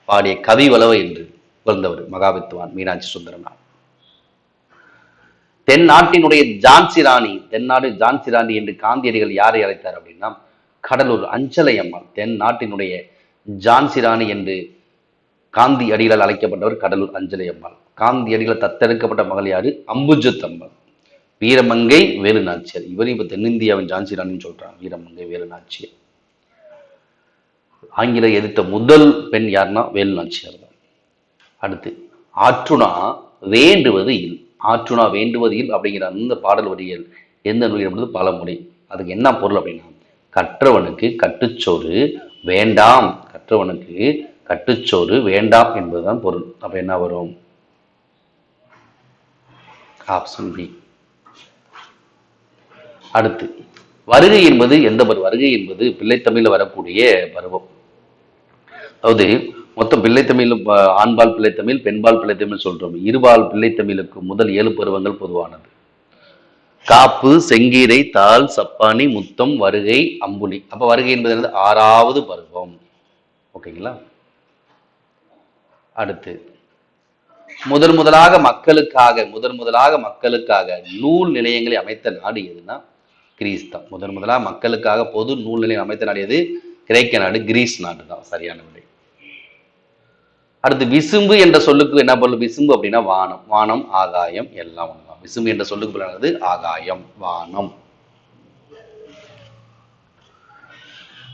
பாடிய கவி வளவ என்று பிறந்தவர் மகாவித்வான் மீனாட்சி சுந்தரனார். தென்னாட்டினுடைய ஜான்சி ராணி, தென்னாடு ஜான்சி ராணி என்று காந்தியடிகள் யாரை அழைத்தார் அப்படின்னா கடலூர் அஞ்சலை அம்மாள். தென் நாட்டினுடைய ஜான்சி ராணி என்று காந்தி அடிகளால் அழைக்கப்பட்டவர் கடலூர் அஞ்சலை அம்மாள். காந்தி அடிகளால் தத்தெடுக்கப்பட்ட மகள் யாரு? அம்புஜத் அம்மாள். வீரமங்கை வேலு நாச்சியார். இவரும் இப்ப தென்னிந்தியாவின் ஜான்சி ராணின்னு சொல்றாங்க. வீரமங்கை வேலு நாச்சியார். ஆங்கில எதிர்த்த முதல் பெண் யாருன்னா வேலு நாச்சியார் தான். அடுத்து ஆற்றுணா வேண்டுவது இல். ஆற்றுணா வேண்டுவது இல் அப்படிங்கிற அந்த பாடல் வரிகள் எந்த நூல் என்பது பழமொழி. அதுக்கு என்ன பொருள் அப்படின்னா கற்றவனுக்கு கட்டுச்சோறு வேண்டாம், கற்றவனுக்கு கட்டுச்சோறு வேண்டாம் என்பதுதான் பொருள். அப்ப என்ன வரும்? Option B. அடுத்து வருகை என்பது எந்த பருவம்? வருகை என்பது பிள்ளைத்தமிழில் வரக்கூடிய பருவம். அதாவது மொத்தம் பிள்ளைத்தமிழ் ஆண்பால் பிள்ளைத்தமிழ் பெண்பால் பிள்ளைத்தமிழ் சொல்றோம். இருபால் பிள்ளைத்தமிழுக்கு முதல் 7 பருவங்கள் பொதுவானது. காப்பு, செங்கீரை, தாள், சப்பானி, முத்தம், வருகை, அம்புலி. அப்ப வருகை என்பது 6வது பருவம். ஓகேங்களா? அடுத்து முதல் முதலாக மக்களுக்காக நூல் நிலையங்களை அமைத்த நாடு எதுனா கிரீஸ் தான். முதலாக மக்களுக்காக பொது நூல் நிலையம் அமைத்த நாடு எது? கிரேக்க நாடு, கிரீஸ் நாடு தான் சரியான விடை. அடுத்து விசும்பு என்ற சொல்லுக்கு என்ன பொருள்? விசும்பு அப்படின்னா வானம். வானம், ஆகாயம் எல்லாம் ஒண்ணுதான். விசும்பு என்ற சொல்லுக்கு பொருளானது ஆகாயம், வானம்.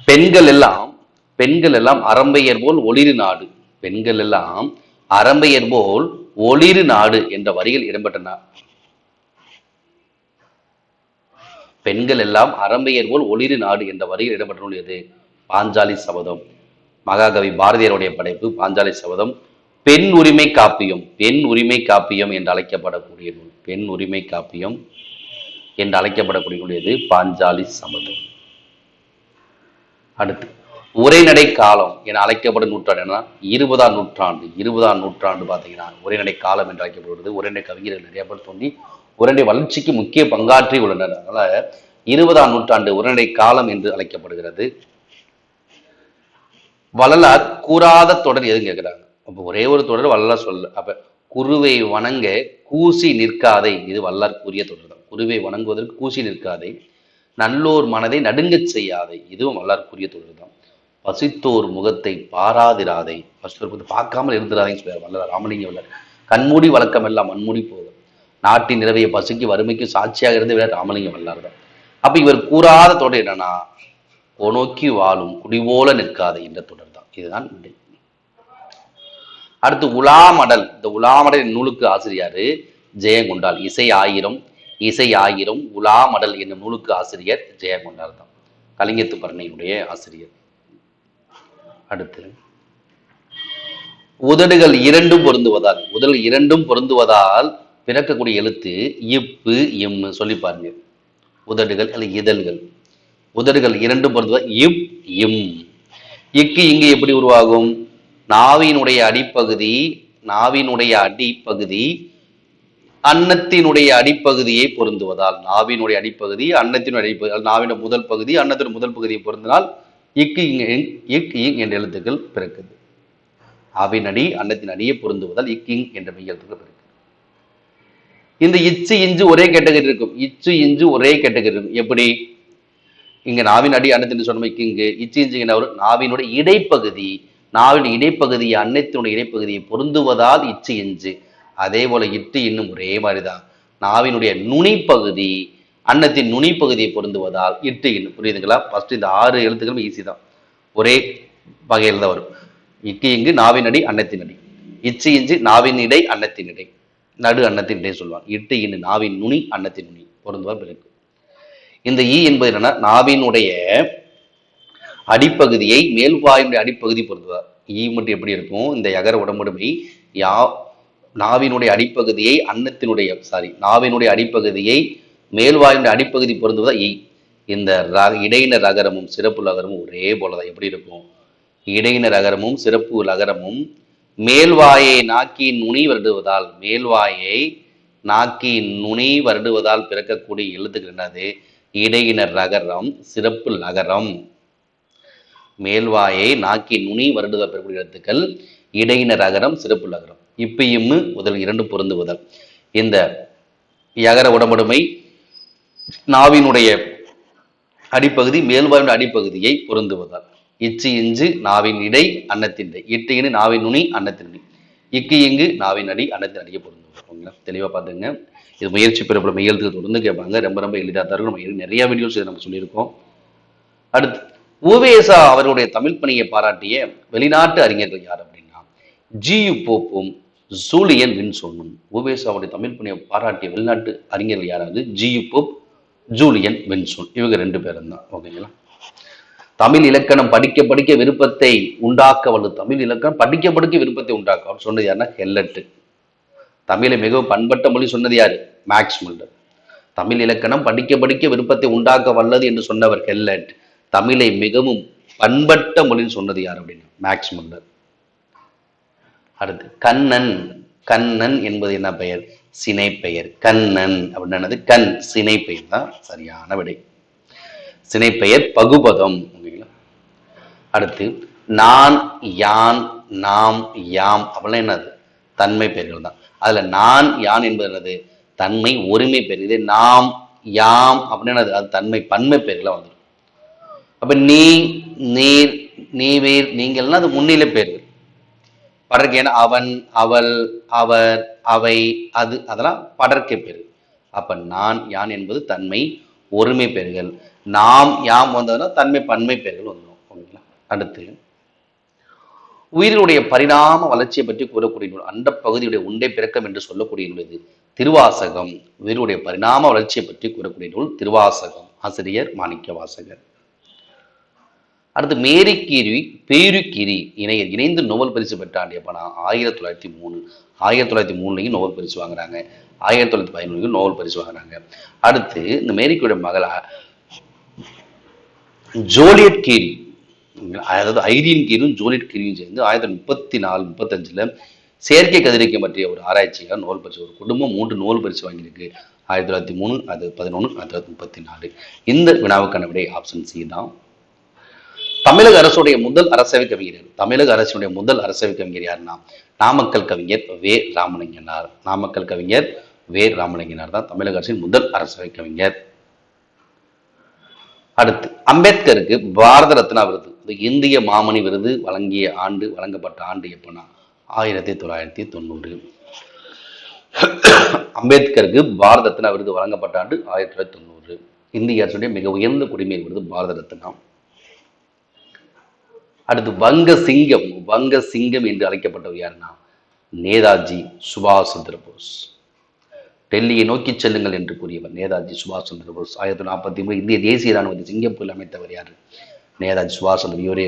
பெண்கள் எல்லாம் அரம்பையர் போல் ஒளிரு நாடு. பெண்கள் எல்லாம் அரம்பையர் போல் ஒளிரு நாடு என்ற வரிகள் இடம்பெற்றன. பெண்கள் எல்லாம் அரம்பையர் போல் ஒளிரு நாடு என்ற வரியில் இடம்பெற்ற எது? பாஞ்சாலி சபதம். மகாகவி பாரதியாருடைய படைப்பு பாஞ்சாலி சபதம். பெண் உரிமை காப்பியம். பெண் உரிமை காப்பியம் என்று அழைக்கப்படக்கூடிய நூல். பெண் உரிமை காப்பியம் என்று அழைக்கப்படக்கூடியது பாஞ்சாலி சபதம். அடுத்து உரைநடை காலம் என அழைக்கப்படும் நூற்றாண்டு என்ன? 20ஆம் நூற்றாண்டு. 20ஆம் நூற்றாண்டு பார்த்தீங்கன்னா உரைநடை காலம் என்று அழைக்கப்படுவது. உரைநடை கவிஞர்கள் நிறைய பேர் தோன்றி உரைநடை வளர்ச்சிக்கு முக்கிய பங்காற்றி உள்ளனர். அதனால 20ஆம் நூற்றாண்டு உரைநடை காலம் என்று அழைக்கப்படுகிறது. வள்ளலார் கூறாத தொடர் எதுன்னு கேட்கிறாங்க. அப்போ ஒரே ஒரு தொடர் வள்ளலார் சொல்ல. அப்ப குருவை வணங்க கூசி நிற்காதை, இது வள்ளலார் கூறிய தொடர் தான். குருவை வணங்குவதற்கு கூசி நிற்காதை. நல்லோர் மனதை நடுங்கச் செய்யாதை, இதுவும் வள்ளலார் கூறிய தொடர் தான். பசித்தோர் முகத்தை பாராதிராதை, பசித்தோர் பார்க்காமல் இருந்துடாதைன்னு சொல்லுவார் வள்ளலார். ராமலிங்க வள்ளலார். கண்மூடி வழக்கம் எல்லாம் மண்மூடி போதும். நாட்டின் நிறவிய பசிக்கு வறுமைக்கு சாட்சியாக இருந்து விட ராமலிங்க வள்ளலார் தான். அப்ப இவர் கூறாத தொடர் என்னன்னா நோக்கி வாழும் குடிபோல நிற்காது என்ற தொடர் தான். இதுதான் விடை. அடுத்து உலாமடல். இந்த உலாமடல் நூலுக்கு ஆசிரியர் ஜெயங்கொண்டால். இசை ஆயிரம் உலாமடல் என்னும் நூலுக்கு ஆசிரியர் ஜெயங்கொண்டால் தான். கலிங்கத்து பரணியுடைய ஆசிரியர். அடுத்து உதடுகள் இரண்டும் பொருந்துவதால் பிறக்கக்கூடிய எழுத்து இப்பு இம்மு. சொல்லி பாருங்க. உதடுகள் அல்லது இதழ்கள். உதடுகள் இரண்டும் பொருந்துவதால் இப் இம். இக்கு இங்கு எப்படி உருவாகும்? நாவினுடைய அடிப்பகுதி அன்னத்தினுடைய அடிப்பகுதியை பொருந்துவதால். நாவினுடைய அடிப்பகுதி அன்னத்தினுடைய அடிப்பகுதி, நாவின முதல் பகுதி அன்னத்தின் முதல் பகுதியை பொருந்தினால் இக்கு இங் என்ற எழுத்துக்கள் பிறக்குது. ஆவின் அடி அன்னத்தின் அடியை பொருந்துவதால் இக்கு இங் என்ற மெய் எழுத்துக்கள் பிறக்குது. இந்த இச்சு இஞ்சு ஒரே கேட்டகரி இருக்கும். எப்படி? இங்க நாவின் அடி அன்னத்தின் சொன்ன இங்கு இச்சு இஞ்சு என்ன வரும்? நாவினுடைய இடைப்பகுதி அன்னத்தினுடைய இடைப்பகுதியை பொருந்துவதால் இச்சு இஞ்சு. அதே போல இட்டு இன்னும் ஒரே மாதிரிதான். நாவினுடைய நுனிப்பகுதி அன்னத்தின் நுனி பகுதியை பொருந்துவதால் இட்டு இன். புரியுதுங்களா? ஃபர்ஸ்ட் இந்த 6 எழுத்துக்களும் ஈஸி தான், ஒரே வகையில் தான் வரும். இட்டு இங்கு நாவின் அடி அன்னத்தின் அடி, இச்சு இஞ்சு நாவின் இடை அன்னத்தின் இடை, நடு அன்னத்தின் இடை சொல்லுவாங்க. இட்டு இன்னு நாவின் நுனி அன்னத்தின் நுனி பொருந்துவார் பிறகு. இந்த ஈ என்பது என்னன்னா நாவினுடைய அடிப்பகுதியை மேல்வாயினுடைய அடிப்பகுதி பொருந்துவார். ஈ மட்டும் எப்படி இருக்கும்? இந்த யகர உடம்புடைமை நாவினுடைய அடிப்பகுதியை நாவினுடைய அடிப்பகுதியை மேல்வாயினுடைய அடிப்பகுதி பொருந்துவதா ஈ. இந்த இடையின ரகரமும் சிறப்பு லகரமும் ஒரே போலதான். எப்படி இருக்கும்? இடையின ரகரமும் சிறப்பு லகரமும் மேல்வாயை நாக்கின் நுனி வருடுவதால், மேல்வாயை நாக்கின் நுனி வருடுவதால் பிறக்கக்கூடிய எழுத்துக்கள் என்னது? இடையினர் ரகரம் சிறப்பு லகரம். மேல்வாயை நாக்கின் நுனி வருடுவதால் பெறக்கூடிய எழுத்துக்கள் இடையினர் ரகரம் சிறப்பு லகரம். இப்பயும் முதல் 2 பொருந்துவதால் இந்த யகர உடம்புடைமை நாவினுடைய அடிப்பகுதி மேல்வாயுடைய அடிப்பகுதியை பொருந்துவதால் இச்சு இஞ்சு நாவின் இடை அன்னத்தின் இடை, இட்டு இங்கு நாவின் நுனி அன்னத்தின் நுனி, இக்கு இங்கு நாவின் அடி அன்னத்தின் அடியை பொருந்துவாங்க. தெளிவா பார்த்துங்க. இது முயற்சி பெறப்பட மெய்யெழுத்துக்கு தொடர்ந்து கேட்பாங்க. ரொம்ப ரொம்ப எளிதாக தான் இருக்கும். நம்ம நிறைய வீடியோஸ் இதை நம்ம சொல்லியிருக்கோம். அடுத்து உவேசா அவருடைய தமிழ் பணியை பாராட்டிய வெளிநாட்டு அறிஞர்கள் யார் அப்படின்னா ஜியு போப்பும் ஜூலியன் வின்சோனும். உவேசாவுடைய தமிழ் பணியை பாராட்டிய வெளிநாட்டு அறிஞர்கள் யாராவது ஜியு போப், ஜூலியன் வின்சோன். இவங்க 2 பேரும் தான். ஓகேங்களா? தமிழ் இலக்கணம் படிக்க படிக்க விருப்பத்தை உண்டாக்க வல்லது. தமிழ் இலக்கணம் படிக்க படிக்க விருப்பத்தை உண்டாக்க சொன்னது யாருன்னா ஹெல்லட். தமிழை மிகவும் பண்பட்ட மொழி சொன்னது யாரு? Maths Muller. தமிழ் இலக்கணம் படிக்க படிக்க விருப்பத்தை உண்டாக்க வல்லது என்று சொன்னவர் ஹெல்லட். தமிழை மிகவும் பண்பட்ட மொழின்னு சொன்னது யார் அப்படின்னா மேக்ஸ் முல்லர். அடுத்து கண்ணன். கண்ணன் என்பது என்ன பெயர்? சினை பெயர். கண்ணன் அப்படின்னது கண், சினை பெயர் தான் சரியான விடை. சினை பெயர் பகுபதம். அடுத்து நான், யான், நாம், யாம் அப்படின்னா என்னது? தன்மை பெயர்கள் தான். அதுல நான், யான் என்பது என்னது? தன்மை ஒருமை பெயர். இது நாம், யாம் அப்படின்னா அது தன்மை பன்மை பெயர்களா வந்துடும். அப்ப நீ, நீர், நீவீர், நீங்கள்னா அது முன்னிலை பெயர்கள். படர்க்கை அவன், அவள், அவர், அவை, அது, அதெல்லாம் படர்க்கை பெயர்கள். அப்ப நான், யான் என்பது தன்மை ஒருமை பெயர்கள். நாம், யாம் வந்ததுன்னா தன்மை பன்மை பெயர்கள் வந்துடும். அடுத்து உயிரினுடைய பரிணாம வளர்ச்சியை பற்றி கூறக்கூடிய நூல், அண்ட பகுதியுடைய உண்டை பிறக்கம் என்று சொல்லக்கூடிய நூல் இது திருவாசகம். உயிரினுடைய பரிணாம வளர்ச்சியை பற்றி கூறக்கூடிய நூல் திருவாசகம். ஆசிரியர் மாணிக்க வாசகர். அடுத்து மேரிக்கீரி பேருக்கீரி இணைந்து நோபல் பரிசு பெற்ற ஆண்டு எப்பனா 1903. 1903 நோபல் பரிசு வாங்குறாங்க. 1911 நோபல் பரிசு வாங்குறாங்க. அடுத்து இந்த மேரிக்கியுடைய மகள் ஜோலியட் கீரி, அதாவது ஐரீன் கீரும் ஜோலியட் கீரியும் சேர்ந்து 1934-35 செயற்கை கதிரியக்கம் பற்றிய ஒரு ஆராய்ச்சியாக நோபல் பரிசு. ஒரு குடும்பம் 3 நோபல் பரிசு வாங்கியிருக்கு. 1903, 1911, 1934. இந்த வினாவுக்கான விடை ஆப்ஷன் சி தான். தமிழக அரசுடைய முதல் அரசவை கவிஞர். தமிழக அரசுடைய முதல் அரசவை கவிஞர் யாருன்னா நாமக்கல் கவிஞர் வே. ராமலிங்கனார். நாமக்கல் கவிஞர் வே. ராமலிங்கனார் தான் தமிழக அரசின் முதல் அரசவை கவிஞர். அடுத்து அம்பேத்கருக்கு பாரத ரத்னா விருது, இந்திய மாமணி விருது வழங்கப்பட்ட ஆண்டு எப்பனா 1990. அம்பேத்கருக்கு பாரத ரத்னா விருது வழங்கப்பட்ட ஆண்டு 1990. இந்திய அரசுடைய மிக உயர்ந்த குடிமை விருது பாரத ரத்னா. அடுத்து வங்க சிங்கம் என்று அழைக்கப்பட்டவர் யாருன்னா நேதாஜி சுபாஷ் சந்திர போஸ். டெல்லியை நோக்கி செல்லுங்கள் என்று கூறியவர் நேதாஜி சுபாஷ் சந்திர போஸ். 1943 இந்திய தேசிய ராணுவத்தை சிங்கப்பூரில் அமைத்தவர் யாரு? நேதாஜி சுபாஷ் சந்திர. இவரே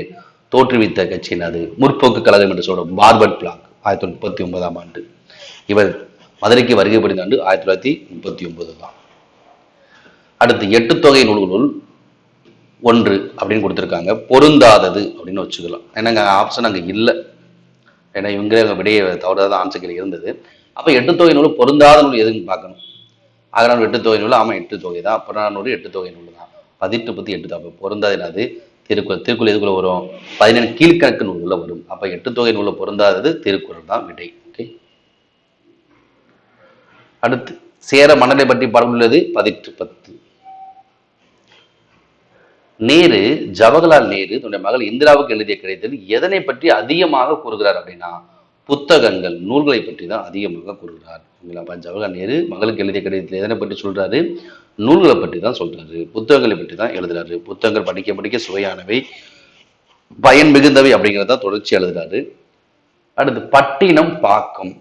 தோற்றுவித்த கட்சியின் அது முற்போக்கு கழகம் என்று சொல்ற பார்வர்ட் பிளாக் 1939 இவர் மதுரைக்கு வருகை புரிந்த ஆண்டு 1939 தான். அடுத்து 8 தொகை நூல்களுள் 1 அப்படின்னு கொடுத்துருக்காங்க. பொருந்தாதது அப்படின்னு வச்சுக்கலாம். ஏன்னா ஆப்ஷன் அங்கே இல்லை. ஏன்னா இவங்களே விடையை தவறாத ஆன்சர்கள் இருந்தது. அப்போ 8 தொகை நூல் பொருந்தாத நூல் எதுன்னு பார்க்கணும். அகநானூறு 8 தொகை நூல். ஆமாம் 8 தொகை தான். புறநானூறு 8 தொகை நூல் தான். 18 பற்றி 8 தான். பொருந்தாது என்னது? திருக்குறள். திருக்குறள் எதுக்குள்ள வரும்? 17 கீழ்கணக்கு நூல்ல வரும். அப்போ 8 தொகை நூலில் பொருந்தாதது திருக்குறள் தான் விடை. ஓகே. அடுத்து சேர மன்னரை பற்றி பாடமுள்ளது 1810. நேரு, ஜவஹர்லால் நேரு தன்னுடைய மகள் இந்திராவுக்கு எழுதிய கடிதத்தில் எதனை பற்றி அதிகமாக கூறுகிறார் அப்படின்னா புத்தகங்கள் நூல்களை பற்றி தான் அதிகமாக கூறுகிறார். ஜவஹர்லால் நேரு மகளுக்கு எழுதிய கடிதத்தில் எதனை பற்றி சொல்றாரு? நூல்களை பற்றி தான் சொல்றாரு, புத்தகங்களை பற்றி தான் எழுதுறாரு. புத்தகங்கள் படிக்க படிக்க சுவையானவை, பயன் மிகுந்தவை அப்படிங்கிறத தொடர்ச்சி எழுதுறாரு. அடுத்து பட்டினம் பாக்கம்,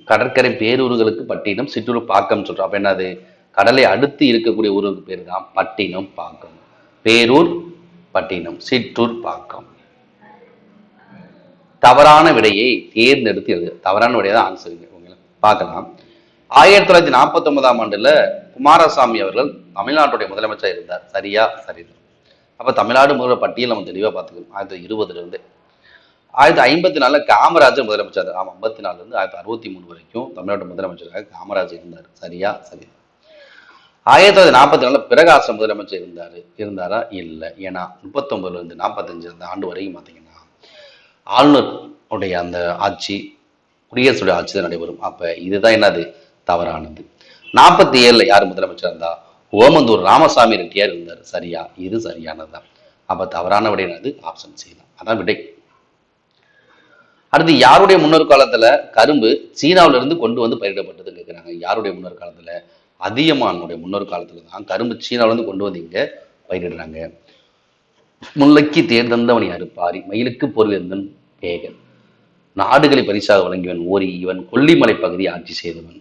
கடற்கரை பேரூர்களுக்கு பட்டினம், சிற்றூர் பாக்கம் சொல்றோம். அப்ப என்னது? கடலை அடுத்து இருக்கக்கூடிய ஊருக்கு பேர் தான் பட்டினம் பாக்கம். பேரூர் பட்டினம், சிற்றூர் பாக்கம். தவறான விடையை தேர்ந்தெடுத்து எழுது. தவறான விடையை தான் ஆன்சர் பார்க்கலாம். 1949ஆம் ஆண்டுல குமாரசாமி அவர்கள் தமிழ்நாட்டுடைய முதலமைச்சர் இருந்தார். சரியா? சரிதான். அப்ப தமிழ்நாடு முதல்வர் பட்டியல் நம்ம தெளிவா பார்த்துக்கணும். 1920 இருந்து 1954 காமராஜர் முதலமைச்சர். 54 இருந்து 1963 வரைக்கும் தமிழ்நாட்டு முதலமைச்சராக காமராஜர் இருந்தார். சரியா? சரி. 1944 பிரகாசம் முதலமைச்சர் இருந்தாரா? இல்லை. ஏன்னா 39 இருந்து 45 அந்த ஆண்டு வரைக்கும் பார்த்தீங்கன்னா ஆளுநர் உடைய அந்த ஆட்சி, குடியரசுடைய ஆட்சி தான் நடைபெறும். அப்ப இதுதான் என்னது? தவறானது. 47 யார் முதலமைச்சர் இருந்தா? ஓமந்தூர் ராமசாமி ரெட்டியார் இருந்தார். சரியா? இது சரியானதுதான். அப்ப தவறான விடை என்னது? ஆப்ஷன் சி தான். அதான் விடை. அடுத்து யாருடைய முன்னொரு காலத்துல கரும்பு சீனாவில இருந்து கொண்டு வந்து பயிரிடப்பட்டதுன்னு கேட்கிறாங்க. யாருடைய முன்னொரு காலத்துல? அதியமானுடைய முன்னொரு காலத்துல தான் கரும்பு சீனாவில இருந்து கொண்டு வந்து இங்க பயிரிடுறாங்க. முல்லைக்கு தேர்ந்தவன் யாரு? பாரி. மயிலுக்கு பொருவேந்தன் பேகன். நாடுகளை பரிசாக வழங்கியவன் ஓரி. இவன் கொல்லிமலை பகுதியை ஆட்சி செய்தவன்.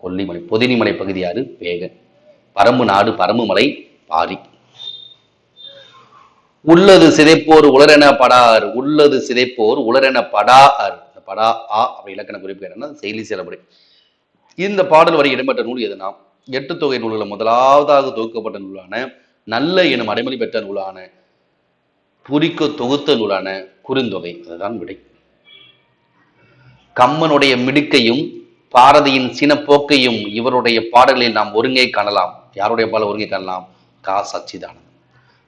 கொல்லிமலை. பொதினிமலை பகுதி யாரு? பேகன். பரம்பு நாடு பரம்பு மலை பாரி. உள்ளது சிதைப்போர் உலரென படார். உள்ளது சிதைப்போர் உலரென படார். படா ஆ அப்படி இலக்கண குறிப்பு என்னன்னா செயலி செயல்படி. இந்த பாடல் வரை இடம்பெற்ற நூல் எதுனா 8 தொகை நூல்கள் முதலாவதாக தொகுக்கப்பட்ட நூலான நல்ல எனும் அடைமொழி பெற்ற நூலான புரிக்க தொகுத்த நூலான குறுந்தொகை. அதுதான் விடை. கம்மனுடைய மிடுக்கையும் பாரதியின் சினப்போக்கையும் இவருடைய பாடல்களில் நாம் ஒருங்கே காணலாம். யாருடைய பாடல் ஒருங்கே காணலாம்? கா சச்சிதானந்தன்.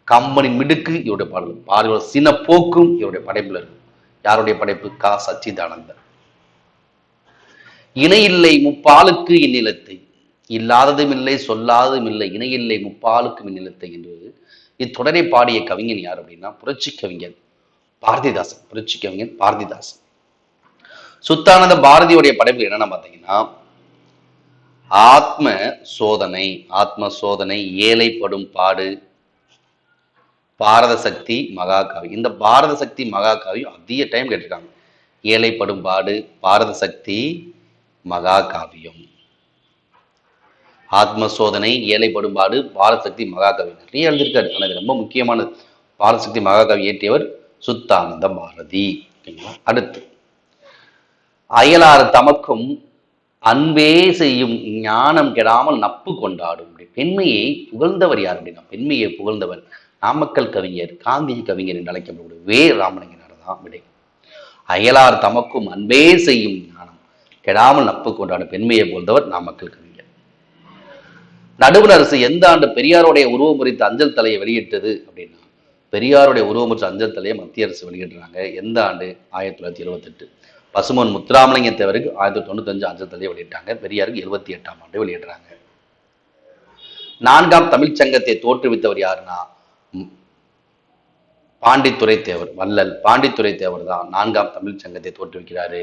கம்மனின் மிடுக்கு இவருடைய பாடல், பாரதியோட சினப்போக்கும் இவருடைய படைப்புல இருக்கு. யாருடைய படைப்பு? கா சச்சிதானந்தன். இணையில்லை முப்பாலுக்கு இந்நிலத்தை, இல்லாததும் இல்லை சொல்லாததும் இல்லை, இணையில்லை முப்பாலுக்கும் இந்நிலத்தை என்று இத்தொடரை பாடிய கவிஞன் யார் அப்படின்னா புரட்சி கவிஞர் பாரதிதாசன். புரட்சி கவிஞர் பாரதிதாசன். சுத்தானந்த பாரதியுடைய படைப்பு என்னன்னா பார்த்தீங்கன்னா ஆத்ம சோதனை, ஆத்ம சோதனை, ஏழைப்படும் பாடு, பாரத சக்தி, மகாகாவி. இந்த பாரத சக்தி மகாகாவி அதிக டைம் கேட்டிருக்காங்க. ஏழைப்படும் பாடு, பாரத சக்தி, மகாகாவியம். ஆத்ம சோதனை, ஏழைப்படும் பாடு, பாரத சக்தி, மகாகவி நிறைய எழுதியிருக்காரு. ஆனால் இது ரொம்ப முக்கியமானது. பாரத சக்தி மகாகவி இயற்றியவர் சுத்தானந்த பாரதி. அடுத்து அயலார் தமக்கும் அன்பே செய்யும் ஞானம் கெடாமல் நட்பு கொண்டாடும். பெண்மையை புகழ்ந்தவர் யார் அப்படின்னா பெண்மையை புகழ்ந்தவர் நாமக்கல் கவிஞர், காந்தி கவிஞர் என்று அழைக்கப்படக்கூடிய வே ராமலிங்கனார் தான் விடை. அயலார் தமக்கும் அன்பே செய்யும் ஞானம் கெடாமல் நட்பு கொண்டாடும் பெண்மையை புகழ்ந்தவர் நாமக்கல் கவிஞர். நடுவண் அரசு எந்த ஆண்டு பெரியாருடைய உருவம் குறித்த அஞ்சல் தலையை வெளியிட்டது அப்படின்னா பெரியாருடைய உருவம் குறித்த அஞ்சல் தலையை மத்திய அரசு வெளியிடுறாங்க. எந்த ஆண்டு? 1978. பசுமன் முத்துராமலிங்க தேவருக்கு 1995 அஞ்சல் தலையை வெளியிட்டாங்க. பெரியாருக்கு 78ஆம் ஆண்டு வெளியிடுறாங்க. 4ஆம் தமிழ்ச்சங்கத்தை தோற்றுவித்தவர் யாருன்னா பாண்டித்துரை தேவர். வள்ளல் பாண்டித்துரை தேவர் தான் 4ஆம் தமிழ்ச்சங்கத்தை தோற்றுவிக்கிறாரு.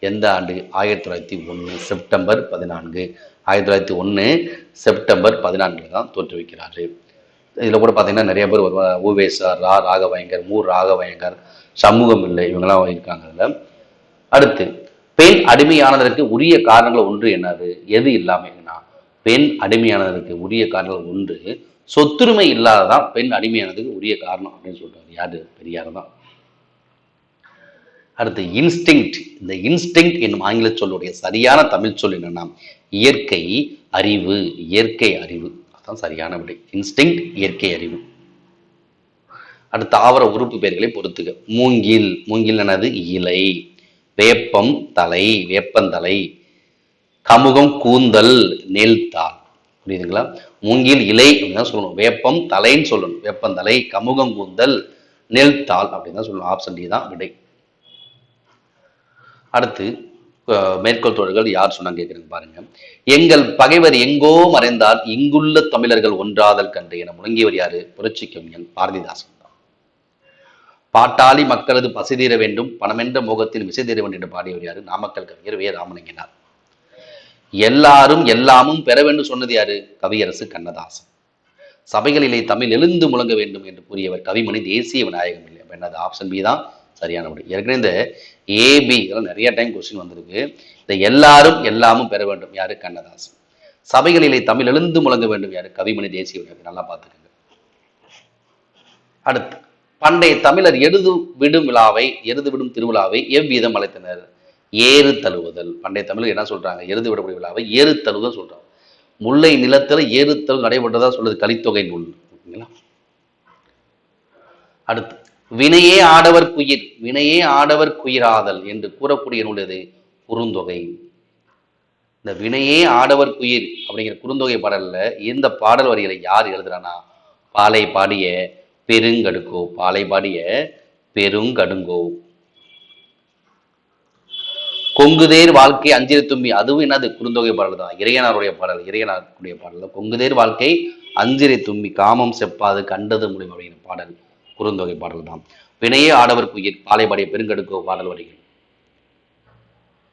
எந்த ஆண்டு? 1901 செப்டம்பர் 14. 1901 செப்டம்பர் 14 தான் தோற்றுவிக்கிறாரு. இதில் கூட பார்த்தீங்கன்னா நிறைய பேர் வருவாங்க. ஊவேசார், ராகவயங்கர், ராகவயங்கர், சமூகம் இல்லை, இவங்கெல்லாம் இருக்காங்க. அதில் அடுத்து பெண் அடிமையானதற்கு உரிய காரணங்கள் ஒன்று என்னது? எது இல்லாமன்னா பெண் அடிமையானதற்கு உரிய காரணங்கள் ஒன்று சொத்துரிமை இல்லாததான் பெண் அடிமையானதுக்கு உரிய காரணம் அப்படின்னு சொல்றாரு. யாரு? பெரியார் தான். அடுத்து இன்ஸ்டிங். இந்த இன்ஸ்டிங் என்னும் ஆங்கில சொல்லுடைய சரியான தமிழ் சொல் என்னன்னா இயற்கை அறிவு. இயற்கை அறிவு அதான் சரியான விடை. இன்ஸ்டிங் இயற்கை அறிவு. அடுத்து தாவர உறுப்பு பெயர்களை பொறுத்துக. மூங்கில். மூங்கில் என்னது? இலை. வேப்பம் தலை, வேப்பந்தலை. கமுகம் கூந்தல், நெல்தாள். புரியுதுங்களா? மூங்கில் இலை அப்படின்னு சொல்லணும். வேப்பம் தலைன்னு சொல்லணும். வேப்பந்தலை, கமுகம் கூந்தல், நெல்தாள் அப்படின்னு தான் சொல்லணும். ஆப்ஷன் டி தான் விடை. அடுத்து மேற்கோள் தொடர்கள் யார் சொன்னாங்க கேட்குறேங்க பாருங்க. எங்கள் பகைவர் எங்கோ மறைந்தால் இங்குள்ள தமிழர்கள் ஒன்றாதல் கண்டு என முழங்கியவர் யாரு? புரட்சி கவிஞன் பாரதிதாசன் தான். பாட்டாளி மக்களது பசிதீர வேண்டும், பணமென்ற மோகத்தில் விசை தீர வேண்டும் என்று பாடியவர் யாரு? நாமக்கல் கவிஞர் வே ராமலிங்கனார். எல்லாரும் எல்லாமும் பெற வேண்டும் சொன்னது யாரு? கவியரசு கண்ணதாசன். சபைகளிலே தமிழ் எழுந்து முழங்க வேண்டும் என்று கூறியவர் கவிமணி தேசிய விநாயகம் இல்லை. அப்ப என்னது? ஆப்ஷன் பி தான் சரியான விடை. ஏற்கனவே இந்த ஏபி இதெல்லாம் நிறைய டைம் கொஸ்டின் வந்திருக்கு. இந்த எல்லாரும் எல்லாமும் பெற வேண்டும் யாரு? கண்ணதாசன். சபைகளிலே தமிழ் எழுந்து முழங்க வேண்டும் யாரு? கவிமணி தேசிய விநாயகம். நல்லா பார்த்துக்கோங்க. அடுத்து, பண்டைய தமிழர் எருது விடும் திருவிழாவை எவ்விதம் அழைத்தனர்? ஏறு தழுவுதல். பண்டைய தமிழர் என்ன சொல்றாங்க? எருது விடக்கூடிய விழாவை ஏறு தழுவுதல் சொல்றாங்க. முல்லை நிலத்துல ஏறுத்தல் நடைபெற்றதா சொல்லுது கலித்தொகை நூல். அடுத்து, வினையே ஆடவர் குயிர், வினையே ஆடவர் குயிராதல் என்று கூறக்கூடிய நூல் எது? குறுந்தொகை. இந்த வினையே ஆடவர் குயிர் அப்படிங்கிற குறுந்தொகை பாடல்ல இந்த பாடல் வரிகளை யார் எழுதுறானா? பாலை பாடிய பெருங்கடுங்கோ. பாலை பாடிய பெருங்கடுங்கோ. கொங்குதேர் வாழ்க்கை அஞ்சிரை தும்பி, அதுவும் என்னது? குறுந்தொகை பாடல் தான். இறையனாருடைய பாடல். இறையனாருடைய பாடல் கொங்குதேர் வாழ்க்கை அஞ்சிரை தும்பி காமம் செப்பாது கண்டது முடிவு அப்படிங்கிற பாடல் குறுந்தொகை பாடல் தான். வினையே ஆடவர் குயிர், பாலை பாடிய பெருங்கடுங்கோ பாடல் வரிகள்.